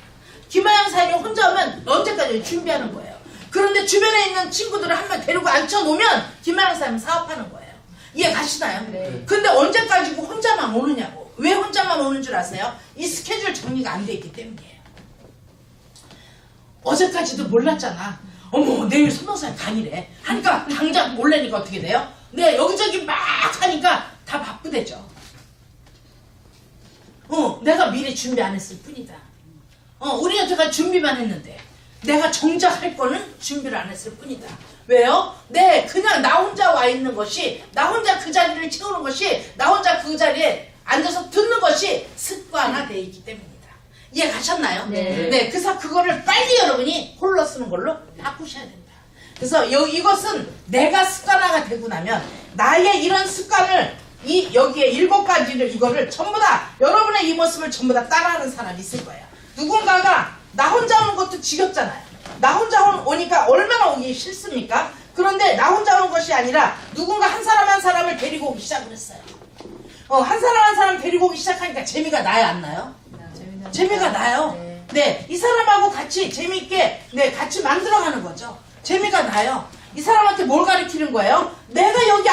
김하영 사장님 혼자 오면 언제까지 준비하는 거예요. 그런데 주변에 있는 친구들을 한 명 데리고 앉혀놓으면 김하영 사장님 사업하는 거예요. 이해 가시나요? 네. 근데 언제까지 혼자만 오느냐고. 왜 혼자만 오는 줄 아세요? 이 스케줄 정리가 안 돼 있기 때문이에요. 어제까지도 몰랐잖아. 어머 내일 손동사님 강의래 하니까 당장 몰래니까 어떻게 돼요? 여기저기 막 하니까 다 바쁘대죠. 내가 미리 준비 안 했을 뿐이다. 우리 여태까지 준비만 했는데 내가 정작 할 거는 준비를 안 했을 뿐이다. 왜요? 그냥 나 혼자 와 있는 것이, 나 혼자 그 자리를 채우는 것이, 나 혼자 그 자리에 앉아서 듣는 것이 습관화되어 있기 때문입니다. 이해 가셨나요? 네. 그래서 그거를 빨리 여러분이 홀로 쓰는 걸로 바꾸셔야 된다. 그래서 이것은 내가 습관화가 되고 나면 나의 이런 습관을 여기에 7가지를 이거를 전부 다 여러분의 이 모습을 전부 다 따라하는 사람이 있을 거예요. 누군가가 나 혼자 오는 것도 지겹잖아요. 나 혼자 오니까 얼마나 오기 싫습니까? 그런데 나 혼자 오는 것이 아니라 누군가 한 사람 한 사람을 데리고 오기 시작을 했어요. 한 사람 한 사람 데리고 오기 시작하니까 재미가 나요, 안 나요? 재미가 나요. 네, 이 사람하고 같이 재미있게 같이 만들어가는 거죠. 재미가 나요. 이 사람한테 뭘 가르치는 거예요? 내가 여기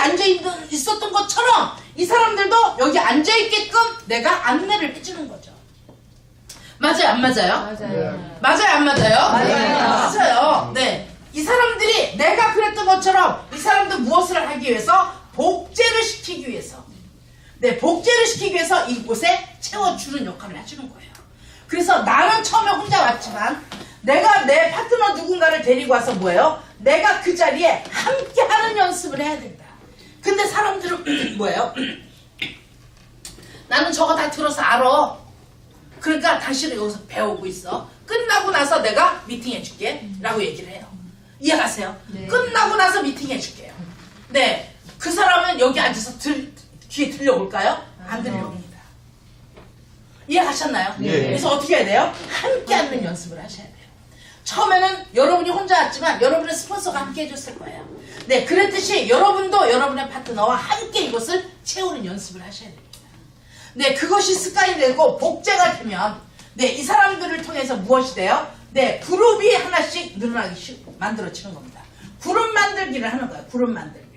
있었던 것처럼 이 사람들도 여기 앉아있게끔 내가 안내를 해주는 거죠. 맞아요, 안 맞아요? 맞아요. 맞아요, 안 맞아요? 맞아요. 맞아요. 네. 이 사람들이 내가 그랬던 것처럼 이 사람도 무엇을 하기 위해서? 복제를 시키기 위해서. 네, 복제를 시키기 위해서 이곳에 채워주는 역할을 해주는 거예요. 그래서 나는 처음에 혼자 왔지만 내가 내 파트너 누군가를 데리고 와서 뭐예요? 내가 그 자리에 함께 하는 연습을 해야 된다. 근데 사람들은 뭐예요? 나는 저거 다 들어서 알아. 그러니까 당신은 여기서 배우고 있어. 끝나고 나서 내가 미팅해 줄게 라고 얘기를 해요. 이해가세요? 네. 끝나고 나서 미팅해 줄게요. 네, 그 사람은 여기 앉아서 뒤에 들려올까요? 안 들려옵니다. 이해하셨나요? 네. 그래서 어떻게 해야 돼요? 함께 하는 연습을 하셔야 돼요. 처음에는 여러분이 혼자 왔지만 여러분의 스폰서가 함께 해줬을 거예요. 네, 그랬듯이 여러분도 여러분의 파트너와 함께 이것을 채우는 연습을 하셔야 됩니다. 네, 그것이 습관이 되고 복제가 되면 이 사람들을 통해서 무엇이 돼요? 네, 그룹이 하나씩 늘어나기 만들어지는 겁니다. 그룹 만들기를 하는 거예요. 그룹 만들기.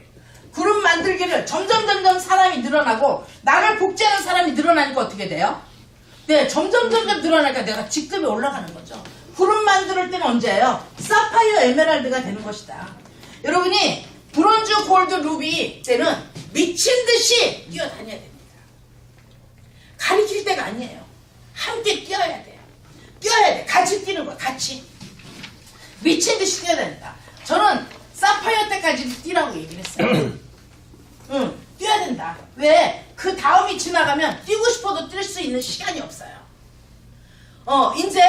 그룹 만들기를 점점 사람이 늘어나고 나를 복제하는 사람이 늘어나니까 어떻게 돼요? 네, 점점 늘어나니까 내가 직급이 올라가는 거죠. 그룹 만들 때는 언제예요? 사파이어 에메랄드가 되는 것이다. 여러분이 브론즈, 골드, 루비 때는 미친 듯이 뛰어다녀야 됩니다. 가리킬 때가 아니에요. 함께 뛰어야 돼요. 뛰어야 돼. 같이 뛰는 거야. 같이. 미친 듯이 뛰어야 된다. 저는 사파이어 때까지 뛰라고 얘기를 했어요. 응, 뛰어야 된다. 왜? 그 다음이 지나가면 뛰고 싶어도 뛸 수 있는 시간이 없어요. 이제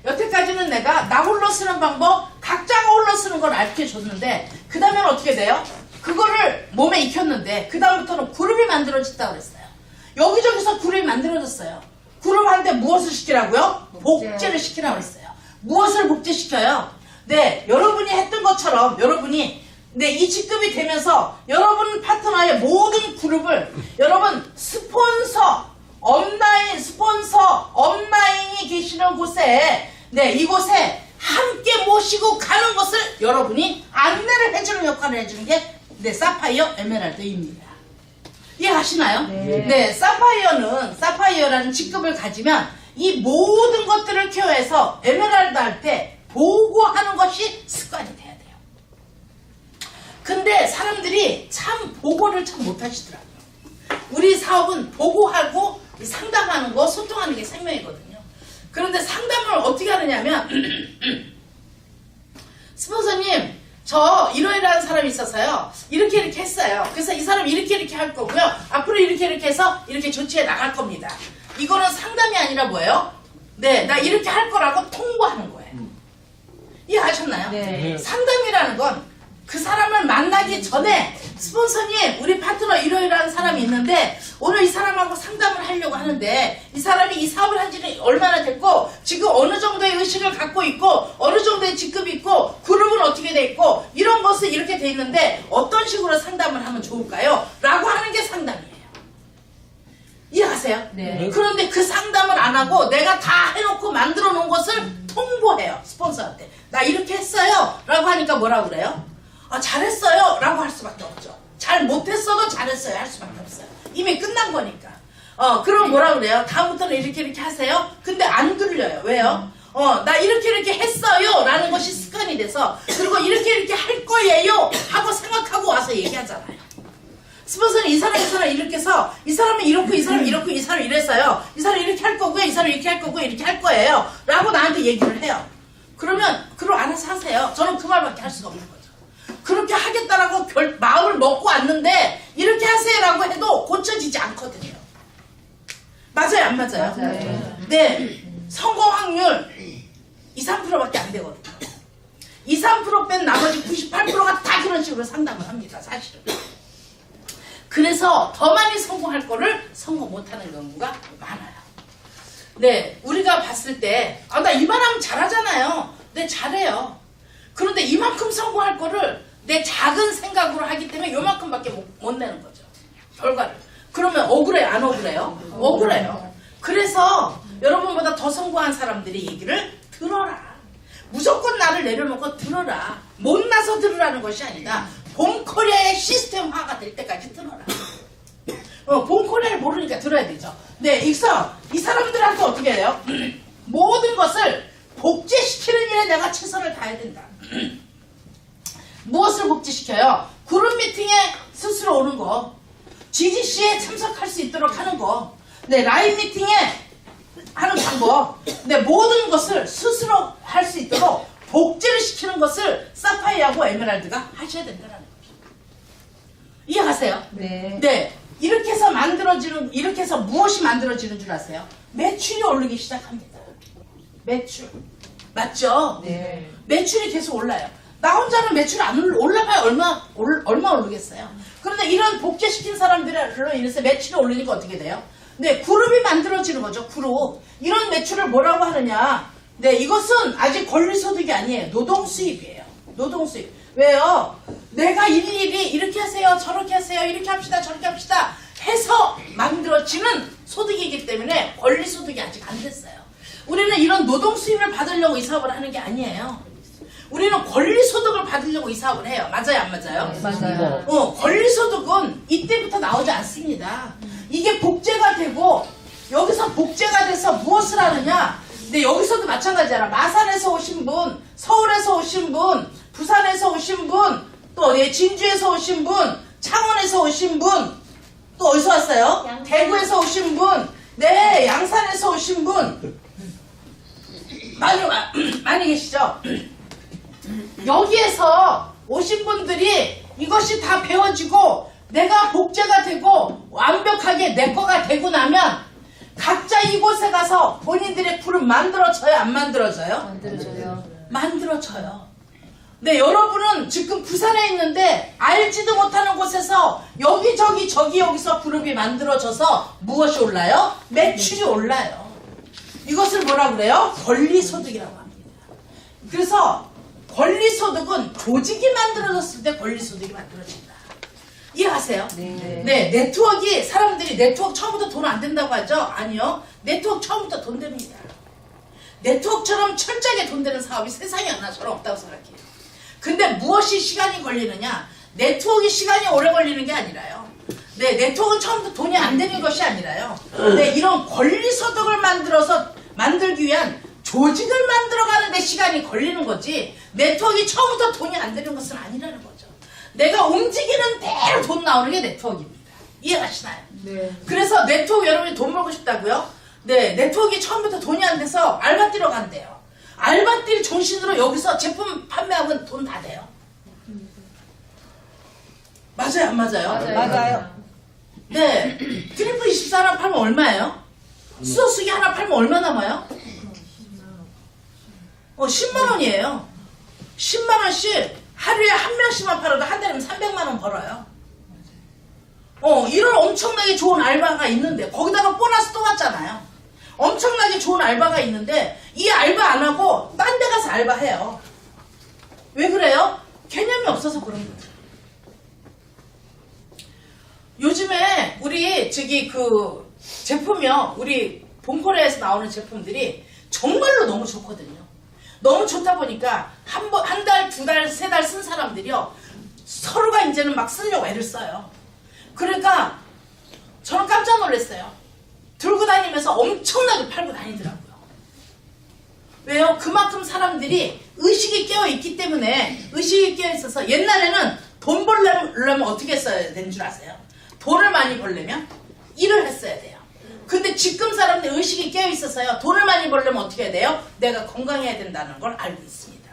여태까지는 내가 나 홀로 쓰는 방법, 각자가 홀로 쓰는 걸 알려줬는데 그 다음에는 어떻게 돼요? 그거를 몸에 익혔는데 그 다음부터는 그룹이 만들어졌다고 그랬어요. 여기저기서 그룹이 만들어졌어요. 그룹한테 무엇을 시키라고요? 복제를 시키라고 했어요. 무엇을 복제시켜요? 네, 여러분이 했던 것처럼 여러분이 이 직급이 되면서 여러분 파트너의 모든 그룹을 여러분 업라인이 계시는 곳에 이곳에 함께 모시고 가는 것을 여러분이 안내를 해주는 역할을 해주는 게 사파이어 에메랄드입니다. 이해하시나요? 네. 사파이어라는 직급을 가지면 이 모든 것들을 케어해서 에메랄드 할 때 보고하는 것이 습관이 돼야 돼요. 근데 사람들이 참 보고를 참 못하시더라고요. 우리 사업은 보고하고 상담하는 거, 소통하는 게 생명이거든요. 그런데 상담을 어떻게 하느냐면 스폰서님, 저 이러이러한 사람이 있어서요. 이렇게 했어요. 그래서 이 사람 이렇게 할 거고요. 앞으로 이렇게 해서 이렇게 조치해 나갈 겁니다. 이거는 상담이 아니라 뭐예요? 네, 나 이렇게 할 거라고 통보하는 거예요. 이해하셨나요? 네. 상담이라는 건 그 사람을 만나기 전에 스폰서님, 우리 파트너 이러이러한 사람이 있는데 오늘 이 사람하고 상담을 하려고 하는데 이 사람이 이 사업을 한 지는 얼마나 됐고 지금 어느 정도의 의식을 갖고 있고 어느 정도의 직급이 있고 그룹은 어떻게 돼 있고 이런 것을 이렇게 돼 있는데 어떤 식으로 상담을 하면 좋을까요? 라고 하는 게 상담이에요. 이해하세요? 네. 그런데 그 상담을 안 하고 내가 다 해놓고 만들어 놓은 것을 통보해요. 스폰서한테. 나 이렇게 했어요. 라고 하니까 뭐라고 그래요? 잘했어요. 라고 할 수밖에 없죠. 잘 못했어도 잘했어요. 할 수밖에 없어요. 이미 끝난 거니까. 그럼 뭐라 그래요? 다음부터는 이렇게 하세요? 근데 안 들려요. 왜요? 나 이렇게 했어요. 라는 것이 습관이 돼서 그리고 이렇게 할 거예요. 하고 생각하고 와서 얘기하잖아요. 스폰서는 이 사람 이렇게 해서 이 사람은 이렇고 이 사람은 이렇고 이 사람은 이래서요. 이 사람은 이렇게 할 거고요. 이 사람은 이렇게 할 거고요. 이렇게 할 거예요. 라고 나한테 얘기를 해요. 그러면 그럼 알아서 하세요. 저는 그 말밖에 할 수가 없는 거죠. 그렇게 하겠다라고 마음을 먹고 왔는데 이렇게 하세요라고 해도 고쳐지지 않거든요. 맞아요, 안 맞아요? 맞아요. 네, 성공 확률 2, 3%밖에 안 되거든요. 2, 3% 뺀 나머지 98%가 다 그런 식으로 상담을 합니다. 사실은. 그래서 더 많이 성공할 거를 성공 못하는 경우가 많아요. 네, 우리가 봤을 때 나 이만하면 잘하잖아요. 네, 잘해요. 그런데 이만큼 성공할 거를 내 작은 생각으로 하기 때문에 요만큼밖에 못 내는 거죠. 결과를. 그러면 억울해요? 안 억울해요? 억울해요. 그래서 여러분보다 더 성공한 사람들이 얘기를 들어라. 무조건 나를 내려놓고 들어라. 못나서 들으라는 것이 아니라 봄코리아의 시스템화가 될 때까지 들어라. 봄코리아를 모르니까 들어야 되죠. 네, 이 사람들한테 어떻게 해요? 모든 것을 복제시키는 일에 내가 최선을 다해야 된다. 무엇을 복제시켜요? 그룹 미팅에 스스로 오는 거, GGC에 참석할 수 있도록 하는 거, 네, 라인 미팅에 하는 방법, 네, 모든 것을 스스로 할 수 있도록 복제를 시키는 것을 사파이어하고 에메랄드가 하셔야 된다는 거죠. 이해가세요? 네. 네, 이렇게 해서 무엇이 만들어지는 줄 아세요? 매출이 오르기 시작합니다. 매출. 맞죠? 네. 매출이 계속 올라요. 나 혼자는 매출이 안 올라봐야 얼마 오르겠어요. 그런데 이런 복제시킨 사람들로 인해서 매출이 오르니까 어떻게 돼요? 네, 그룹이 만들어지는 거죠. 그룹. 이런 매출을 뭐라고 하느냐? 네, 이것은 아직 권리소득이 아니에요. 노동수입이에요. 노동수입. 왜요? 내가 일일이 이렇게 하세요, 저렇게 하세요, 이렇게 합시다, 저렇게 합시다 해서 만들어지는 소득이기 때문에 권리소득이 아직 안 됐어요. 우리는 이런 노동수입을 받으려고 이 사업을 하는 게 아니에요. 우리는 권리소득을 받으려고 이 사업을 해요. 맞아요, 안 맞아요? 네, 맞아요. 권리소득은 이때부터 나오지 않습니다. 이게 복제가 되고 여기서 복제가 돼서 무엇을 하느냐? 근데 여기서도 마찬가지잖아. 마산에서 오신 분, 서울에서 오신 분, 부산에서 오신 분, 또 진주에서 오신 분, 창원에서 오신 분, 또 어디서 왔어요? 양산. 대구에서 오신 분, 네, 양산에서 오신 분 많이 계시죠? 여기에서 오신 분들이 이것이 다 배워지고 내가 복제가 되고 완벽하게 내 거가 되고 나면 각자 이곳에 가서 본인들의 풀을 만들어져요? 안 만들어져요? 만들어줘요. 만들어져요. 네, 여러분은 지금 부산에 있는데 알지도 못하는 곳에서 여기저기 여기서 그룹이 만들어져서 무엇이 올라요? 매출이 올라요. 이것을 뭐라 그래요? 권리소득이라고 합니다. 그래서 권리소득은 조직이 만들어졌을 때 권리소득이 만들어진다. 이해하세요? 네. 네, 네트워크 사람들이 네트워크 처음부터 돈 안 된다고 하죠? 아니요. 네트워크 처음부터 돈 됩니다. 네트워크처럼 철저하게 돈 되는 사업이 세상에 하나 저는 없다고 생각해요. 근데 무엇이 시간이 걸리느냐? 네트워크 시간이 오래 걸리는 게 아니라요. 네, 네트워크는 처음부터 돈이 안 되는 것이 아니라요. 네, 이런 권리소득을 만들기 위한 조직을 만들어가는 데 시간이 걸리는 거지 네트워크가 처음부터 돈이 안 되는 것은 아니라는 거죠. 내가 움직이는 대로 돈 나오는 게 네트워크입니다. 이해가시나요? 네. 그래서 네트워크 여러분이 돈 벌고 싶다고요? 네, 네트워크가 처음부터 돈이 안 돼서 알바 뛰러 간대요. 알바 뛸 정신으로 여기서 제품 판매하면 돈 다 돼요. 맞아요, 안 맞아요? 맞아요. 네, 트리플 24 하나 팔면 얼마예요? 수소수기 하나 팔면 얼마 남아요? 10만원이에요. 10만원씩 하루에 한 명씩만 팔아도 한 달이면 300만원 벌어요. 이런 엄청나게 좋은 알바가 있는데 거기다가 보너스 또 왔잖아요. 엄청나게 좋은 알바가 있는데 이 알바 안 하고 딴 데 가서 알바해요. 왜 그래요? 개념이 없어서 그런 거예요. 요즘에 우리 제품이요. 우리 봄코리아에서 나오는 제품들이 정말로 너무 좋거든요. 너무 좋다 보니까 한 달, 두 달, 세 달 쓴 사람들이요. 서로가 이제는 막 쓰려고 애를 써요. 그러니까 저는 깜짝 놀랐어요. 들고 다니면서 엄청나게 팔고 다니더라고요. 왜요? 그만큼 사람들이 의식이 깨어있기 때문에 의식이 깨어있어서 옛날에는 돈 벌려면 어떻게 써야 되는 줄 아세요? 돈을 많이 벌려면 일을 했어야 돼요. 근데 지금 사람들 의식이 깨어있어서요. 돈을 많이 벌려면 어떻게 해야 돼요? 내가 건강해야 된다는 걸 알고 있습니다.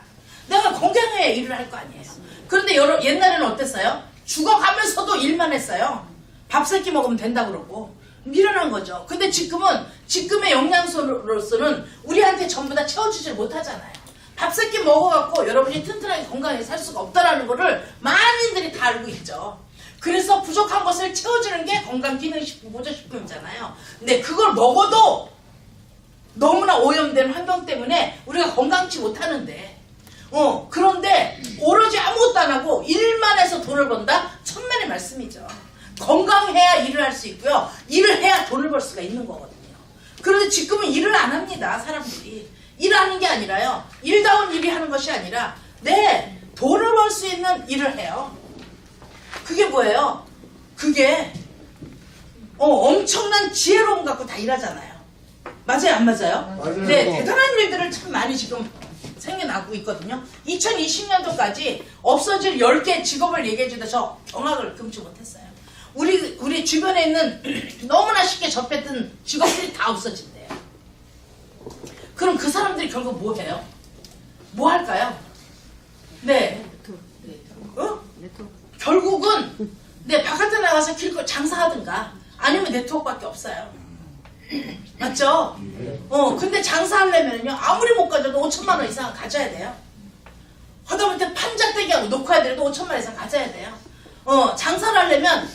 내가 건강해야 일을 할 거 아니에요. 그런데 옛날에는 어땠어요? 죽어가면서도 일만 했어요. 밥 세 끼 먹으면 된다 그러고 미련한 거죠. 근데 지금의 영양소로서는 우리한테 전부 다 채워주질 못하잖아요. 밥 세 끼 먹어갖고 여러분이 튼튼하게 건강하게 살 수가 없다라는 거를 많이들이 다 알고 있죠. 그래서 부족한 것을 채워주는 게 건강기능식품, 보조식품이잖아요. 근데 그걸 먹어도 너무나 오염된 환경 때문에 우리가 건강치 못하는데, 그런데 오로지 아무것도 안 하고 일만 해서 돈을 번다? 천만의 말씀이죠. 건강해야 일을 할 수 있고요. 일을 해야 돈을 벌 수가 있는 거거든요. 그런데 지금은 일을 안 합니다, 사람들이. 일을 하는 게 아니라요. 일다운 일이 하는 것이 아니라, 돈을 벌 수 있는 일을 해요. 그게 뭐예요? 그게, 엄청난 지혜로움 갖고 다 일하잖아요. 맞아요, 안 맞아요? 맞아요. 네, 대단한 일들을 참 많이 지금 생겨나고 있거든요. 2020년도까지 없어질 10개 직업을 얘기해주다 저 경악을 금치 못했어요. 우리 주변에 있는 너무나 쉽게 접했던 직업들이 다 없어진대요. 그럼 그 사람들이 결국 뭐 해요? 뭐 할까요? 네. 결국은 바깥에 나가서 길거 장사하든가 아니면 네트워크밖에 없어요. 맞죠? 근데 장사하려면요 아무리 못 가져도 5천만 원 이상 가져야 돼요. 하다못해 판잣대기하고 놓고야 되는데 5천만 원 이상 가져야 돼요. 장사를 하려면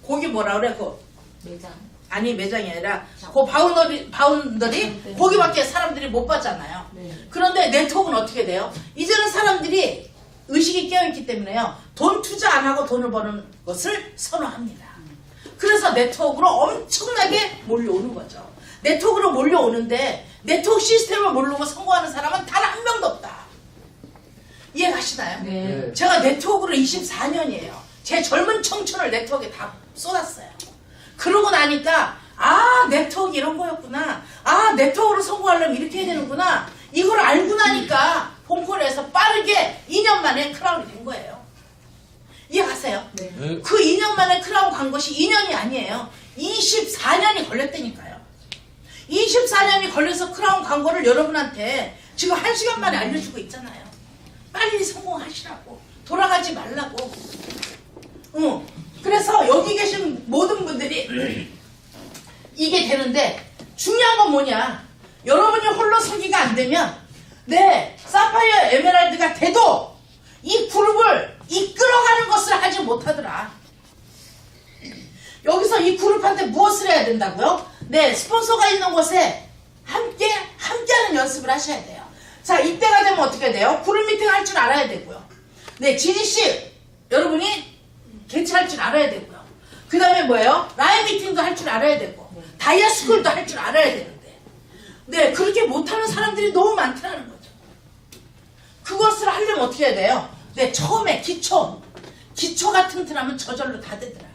거기 뭐라 그래? 매장. 아니 매장이 아니라 그 바운더리 거기밖에 사람들이 못 봤잖아요. 네. 그런데 네트워크는 어떻게 돼요? 이제는 사람들이 의식이 깨어있기 때문에요. 돈 투자 안 하고 돈을 버는 것을 선호합니다. 그래서 네트워크로 엄청나게 몰려오는 거죠. 네트워크로 몰려오는데 네트워크 시스템을 모르고 성공하는 사람은 단 한 명도 없다. 이해가시나요? 네. 제가 네트워크로 24년이에요. 제 젊은 청춘을 네트워크에 다 쏟았어요. 그러고 나니까 네트워크 이런 거였구나. 네트워크로 성공하려면 이렇게 해야 되는구나. 이걸 알고 나니까 본콜에서 빠르게 2년 만에 크라운이 된 거예요. 이해가세요? 네. 그 2년 만에 크라운 간 것이 2년이 아니에요. 24년이 걸렸다니까요. 24년이 걸려서 크라운 간 거를 여러분한테 지금 1시간 만에 알려주고 있잖아요. 빨리 성공하시라고. 돌아가지 말라고. 그래서 여기 계신 모든 분들이 이게 되는데 중요한 건 뭐냐. 여러분이 홀로 서기가 안 되면 사파이어 에메랄드가 돼도 이 그룹을 이끌어가는 것을 하지 못하더라. 여기서 이 그룹한테 무엇을 해야 된다고요? 스폰서가 있는 곳에 함께하는 연습을 하셔야 돼요. 자, 이때가 되면 어떻게 돼요? 그룹 미팅 할 줄 알아야 되고요. GDC 여러분이 개최할 줄 알아야 되고요. 그 다음에 뭐예요? 라인 미팅도 할 줄 알아야 되고 다이아 스쿨도 할 줄 알아야 되는데 그렇게 못하는 사람들이 너무 많더라는 거죠. 그것을 하려면 어떻게 해야 돼요? 처음에 기초가 튼튼하면 저절로 다 되더라.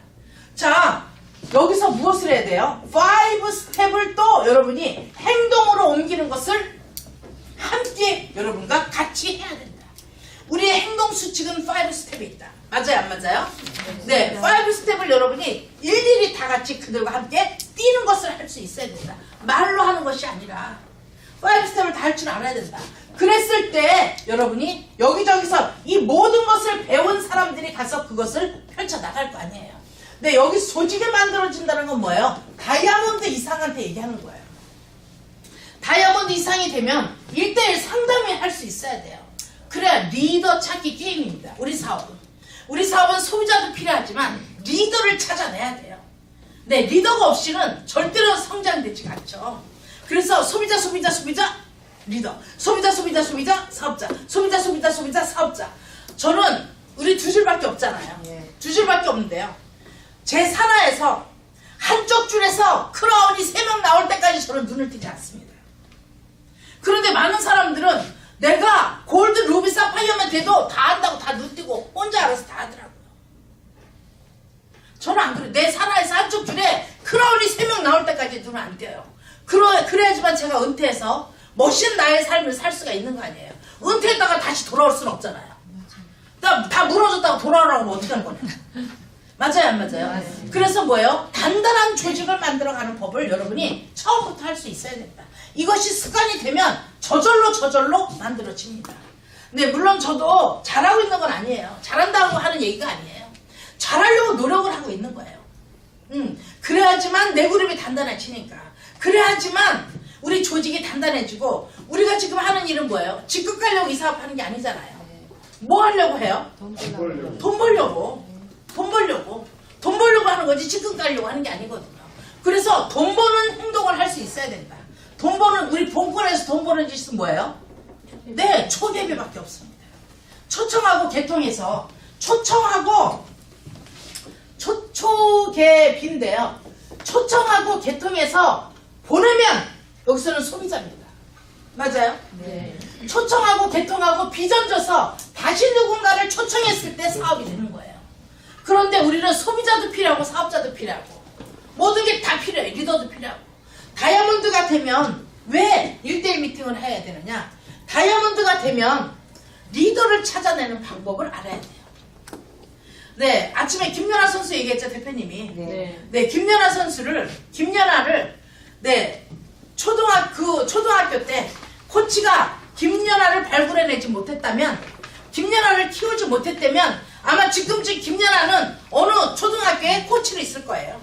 자, 여기서 무엇을 해야 돼요? 5 스텝을 또 여러분이 행동으로 옮기는 것을 함께 여러분과 같이 해야 된다. 우리의 행동 수칙은 5 스텝이 있다. 맞아요, 안 맞아요? 5 스텝을 여러분이 일일이 다 같이 그들과 함께 뛰는 것을 할 수 있어야 된다. 말로 하는 것이 아니라 5 스텝을 다 할 줄 알아야 된다. 그랬을 때 여러분이 여기저기서 이 모든 것을 배운 사람들이 가서 그것을 펼쳐나갈 거 아니에요. 여기 조직이 만들어진다는 건 뭐예요? 다이아몬드 이상한테 얘기하는 거예요. 다이아몬드 이상이 되면 1대1 상담을 할 수 있어야 돼요. 그래야 리더 찾기 게임입니다. 우리 사업은 소비자도 필요하지만 리더를 찾아내야 돼요. 리더가 없이는 절대로 성장되지 않죠. 그래서 소비자 리더, 소비자 사업자, 소비자 사업자. 저는 우리 두 줄밖에 없잖아요. 두 줄밖에 없는데요. 제 산하에서 한쪽 줄에서 크라운이 3명 나올 때까지 저는 눈을 뜨지 않습니다. 그런데 많은 사람들은 내가 골드, 루비, 사파이어만 돼도 다 한다고 다 눈 뜨고 혼자 알아서 다 하더라고요. 저는 안 그래요. 내 산하에서 한쪽 줄에 크라운이 3명 나올 때까지 눈을 안 떼요. 그래야지만 제가 은퇴해서 멋있는 나의 삶을 살 수가 있는 거 아니에요. 은퇴했다가 다시 돌아올 수는 없잖아요. 다 무너졌다고 돌아오라고 하면 어떻게 하는 거냐. 맞아요, 안 맞아요? 맞습니다. 그래서 뭐예요? 단단한 조직을 만들어가는 법을 여러분이 처음부터 할 수 있어야 된다. 이것이 습관이 되면 저절로 만들어집니다. 물론 저도 잘하고 있는 건 아니에요. 잘한다고 하는 얘기가 아니에요. 잘하려고 노력을 하고 있는 거예요. 그래야지만 내 그룹이 단단해지니까. 그래야지만 우리 조직이 단단해지고 우리가 지금 하는 일은 뭐예요? 직급 가려고 이 사업하는 게 아니잖아요. 뭐 하려고 해요? 돈 돈 벌려고. 돈 벌려고. 돈 벌려고 하는 거지 직급 가려고 하는 게 아니거든요. 그래서 돈 버는 행동을 할 수 있어야 된다. 돈 버는 우리 본권에서 돈 버는 짓은 뭐예요? 네, 초계비밖에 없습니다. 초청하고 개통해서 초청하고 초계비인데요. 초청하고 개통해서 보내면 여기서는 소비자입니다. 맞아요? 네. 초청하고 개통하고 비전 줘서 다시 누군가를 초청했을 때 사업이 되는 거예요. 그런데 우리는 소비자도 필요하고 사업자도 필요하고 모든 게 다 필요해요. 리더도 필요하고. 다이아몬드가 되면 왜 1대1 미팅을 해야 되느냐? 다이아몬드가 되면 리더를 찾아내는 방법을 알아야 돼요. 네, 아침에 김연아 선수 얘기했죠, 대표님이. 네, 김연아를, 네, 초등학교 때 코치가 김연아를 발굴해내지 못했다면, 김연아를 키우지 못했다면, 아마 지금쯤 김연아는 어느 초등학교에 코치로 있을 거예요.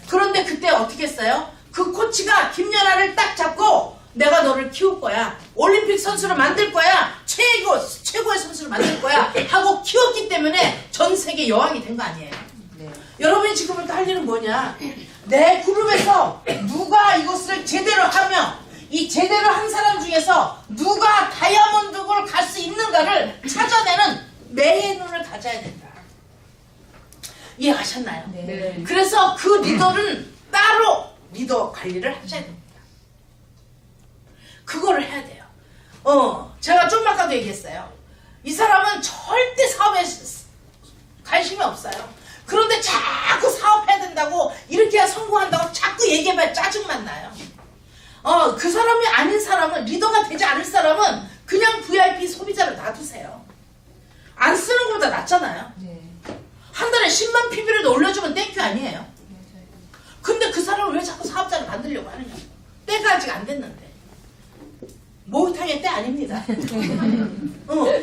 그런데 그때 어떻게 했어요? 그 코치가 김연아를 딱 잡고, 내가 너를 키울 거야. 올림픽 선수를 만들 거야. 최고의 선수를 만들 거야. 하고 키웠기 때문에 전 세계 여왕이 된 거 아니에요. 네. 여러분이 지금부터 할 일은 뭐냐? 내 그룹에서 누가 이것을 제대로 하며 이 제대로 한 사람 중에서 누가 다이아몬드골 갈 수 있는가를 찾아내는 매의 눈을 가져야 된다. 이해하셨나요? 네. 그래서 그 리더는 따로 리더 관리를 하셔야 됩니다. 그거를 해야 돼요. 제가 좀 아까도 얘기했어요. 이 사람은 절대 사업에 관심이 없어요. 그런데 자꾸 사업해야 된다고 이렇게 해야 성공한다고 자꾸 얘기해봐야 짜증만 나요. 그 사람이 아닌 사람은 리더가 되지 않을 사람은 그냥 VIP 소비자를 놔두세요. 안 쓰는 것보다 낫잖아요. 네. 한 달에 10만 PB라도 올려주면 땡큐 아니에요. 맞아요. 근데 그 사람을 왜 자꾸 사업자를 만들려고 하느냐. 때가 아직 안 됐는데. 목욕탕의 때 아닙니다.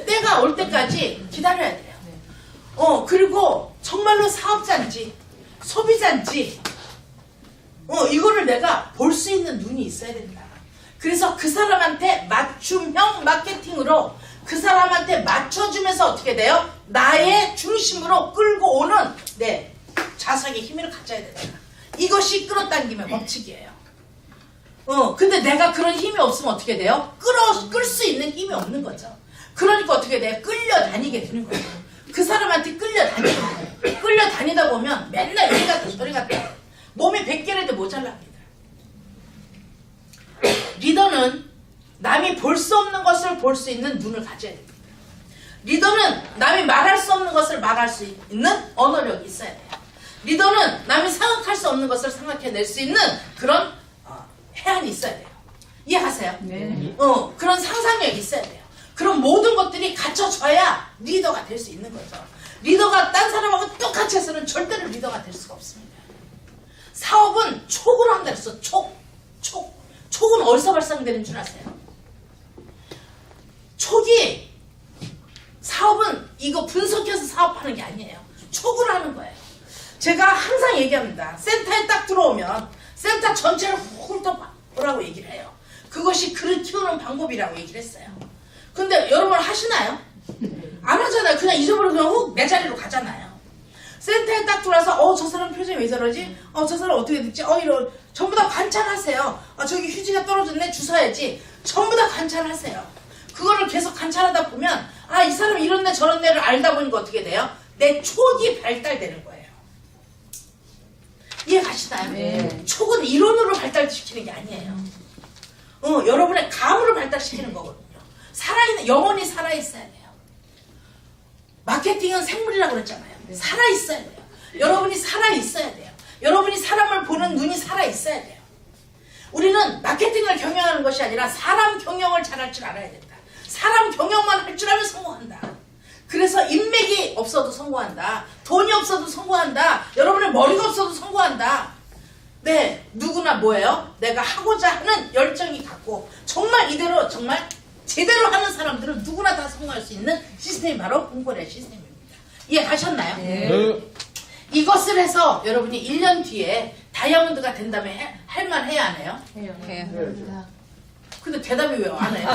때가 올 때까지 기다려야 돼요. 그리고 정말로 사업자인지 소비자인지 이거를 내가 볼 수 있는 눈이 있어야 된다. 그래서 그 사람한테 맞춤형 마케팅으로 그 사람한테 맞춰주면서 어떻게 돼요? 나의 중심으로 끌고 오는 자석의 힘을 가져야 된다. 이것이 끌어당김의 법칙이에요. 근데 내가 그런 힘이 없으면 어떻게 돼요? 끌 수 있는 힘이 없는 거죠. 그러니까 어떻게 돼요? 끌려다니게 되는 거예요. 그 사람한테 끌려다니는 거예요. 끌려다니다 보면 맨날 이리 갔다 저리 갔다 몸이 100개라도 모자랍니다. 리더는 남이 볼 수 없는 것을 볼 수 있는 눈을 가져야 됩니다. 리더는 남이 말할 수 없는 것을 말할 수 있는 언어력이 있어야 돼요. 리더는 남이 생각할 수 없는 것을 생각해낼 수 있는 그런 해안이 있어야 돼요. 이해하세요? 네. 그런 상상력이 있어야 돼요. 그런 모든 것들이 갖춰져야 리더가 될 수 있는 거죠. 리더가 딴 사람하고 똑같이 해서는 절대로 리더가 될 수가 없습니다. 사업은 촉으로 한다 그랬어. 촉은 어디서 발생되는 줄 아세요? 촉이 사업은 이거 분석해서 사업하는 게 아니에요. 촉으로 하는 거예요. 제가 항상 얘기합니다. 센터에 딱 들어오면 센터 전체를 훑어보라고 얘기를 해요. 그것이 그릇 키우는 방법이라고 얘기를 했어요. 근데 여러분 하시나요? 안 하잖아요. 그냥 잊어버리고 그냥 훅 내 자리로 가잖아요. 센터에 딱 들어와서 저 사람 표정이 왜 저러지? 저 사람 어떻게 됐지? 이런 전부 다 관찰하세요. 저기 휴지가 떨어졌네 주워야지. 전부 다 관찰하세요. 그거를 계속 관찰하다 보면 이 사람 이런 데 저런 데를 알다 보니까 어떻게 돼요? 내 촉이 발달되는 거예요. 이해 가시나요? 네. 촉은 이론으로 발달시키는 게 아니에요. 여러분의 감으로 발달시키는 거거든요. 살아있는, 영혼이 살아있어야 돼요. 마케팅은 생물이라고 그랬잖아요. 살아있어야 돼요. 여러분이 살아있어야 돼요. 여러분이 사람을 보는 눈이 살아있어야 돼요. 우리는 마케팅을 경영하는 것이 아니라 사람 경영을 잘할 줄 알아야 된다. 사람 경영만 할 줄 알면 성공한다. 그래서 인맥이 없어도 성공한다. 돈이 없어도 성공한다. 여러분의 머리가 없어도 성공한다. 네, 누구나 뭐예요? 내가 하고자 하는 열정이 갖고 정말 이대로 정말 제대로 하는 사람들은 누구나 다 성공할 수 있는 시스템이 바로 공고래 시스템입니다. 이해가셨나요? 네. 이것을 해서 여러분이 1년 뒤에 다이아몬드가 된다면 할만해야 안 해요? 해야죠. 근데 대답이 왜 안 해요?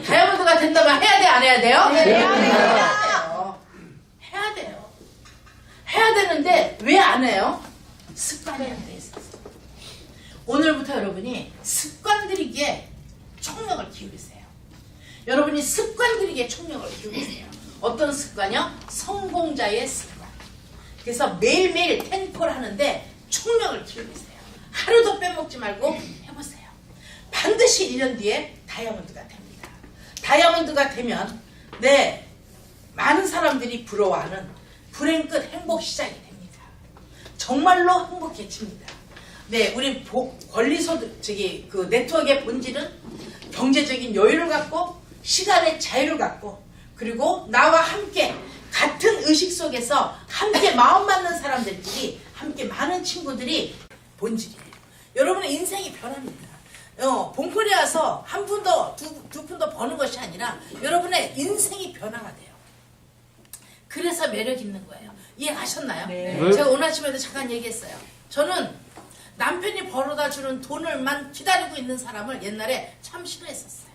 다이아몬드가 된다면 해야 돼, 안 해야 돼요? 해야 돼요. 해야 돼요. 해야 되는데 왜 안 해요? 습관이 안 돼 있어서. 오늘부터 여러분이 습관들이기에 총력을 기울이세요. 여러분이 습관들이기에 총력을 기울이세요. 어떤 습관이요? 성공자의 습관. 그래서 매일매일 10콜 하는데 총력을 기울이세요. 하루도 빼먹지 말고 해보세요. 반드시 1년 뒤에 다이아몬드가 됩니다. 다이아몬드가 되면 많은 사람들이 부러워하는 불행 끝 행복 시작이 됩니다. 정말로 행복해집니다. 우리 권리소득 그 네트워크의 본질은 경제적인 여유를 갖고 시간의 자유를 갖고 그리고 나와 함께 같은 의식 속에서 함께 마음 맞는 사람들끼리 함께 많은 친구들이 본질이에요. 여러분의 인생이 변합니다. 본코리에 와서 한 푼 더, 두 푼 더 버는 것이 아니라 여러분의 인생이 변화가 돼요. 그래서 매력 있는 거예요. 이해가셨나요? 네. 제가 오늘 아침에도 잠깐 얘기했어요. 저는 남편이 벌어다 주는 돈을만 기다리고 있는 사람을 옛날에 참 싫어했었어요.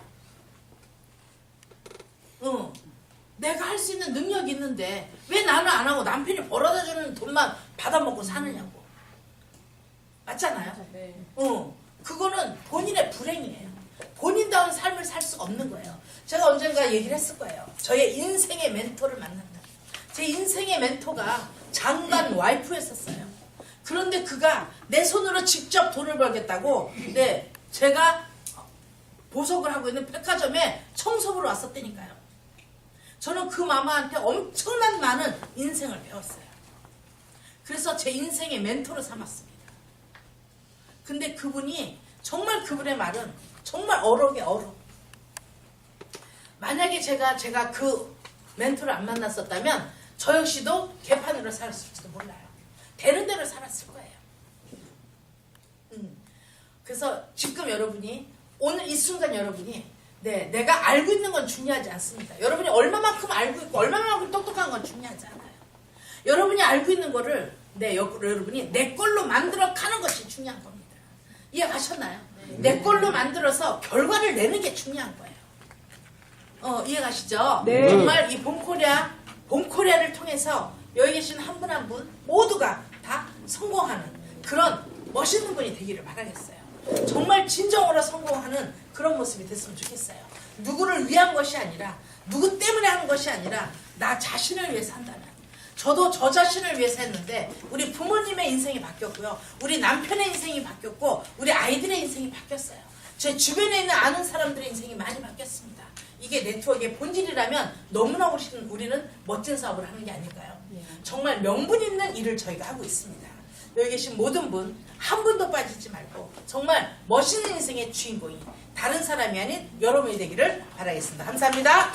내가 할 수 있는 능력이 있는데 왜 나는 안 하고 남편이 벌어다 주는 돈만 받아먹고 사느냐고. 맞잖아요? 네. 그거는 본인의 불행이에요. 본인다운 삶을 살 수가 없는 거예요. 제가 언젠가 얘기를 했을 거예요. 저의 인생의 멘토를 만난다. 제 인생의 멘토가 장관 와이프였었어요. 그런데 그가 내 손으로 직접 돈을 벌겠다고 제가 보석을 하고 있는 백화점에 청소부로 왔었다니까요. 저는 그 마마한테 엄청난 많은 인생을 배웠어요. 그래서 제 인생의 멘토로 삼았습니다. 근데 그분이 정말 그분의 말은 정말 어록이 어록. 만약에 제가 그 멘토를 안 만났었다면 저 역시도 개판으로 살았을지도 몰라요. 되는 대로 살았을 거예요. 그래서 지금 여러분이 오늘 이 순간 여러분이 내가 알고 있는 건 중요하지 않습니다. 여러분이 얼마만큼 알고 있고 얼마만큼 똑똑한 건 중요하지 않아요. 여러분이 알고 있는 거를 여러분이 내 걸로 만들어 가는 것이 중요한 겁니다. 이해가셨나요? 내 걸로 만들어서 결과를 내는 게 중요한 거예요. 이해가시죠? 네. 정말 이 봄코리아를 통해서 여기 계신 한 분 한 분 모두가 다 성공하는 그런 멋있는 분이 되기를 바라겠어요. 정말 진정으로 성공하는 그런 모습이 됐으면 좋겠어요. 누구를 위한 것이 아니라 누구 때문에 하는 것이 아니라 나 자신을 위해서 한다면 저도 저 자신을 위해서 했는데 우리 부모님의 인생이 바뀌었고요. 우리 남편의 인생이 바뀌었고 우리 아이들의 인생이 바뀌었어요. 제 주변에 있는 아는 사람들의 인생이 많이 바뀌었습니다. 이게 네트워크의 본질이라면 너무나 우리는 멋진 사업을 하는 게 아닐까요? 정말 명분 있는 일을 저희가 하고 있습니다. 여기 계신 모든 분 한 분도 빠지지 말고 정말 멋있는 인생의 주인공이 다른 사람이 아닌 여러분이 되기를 바라겠습니다. 감사합니다.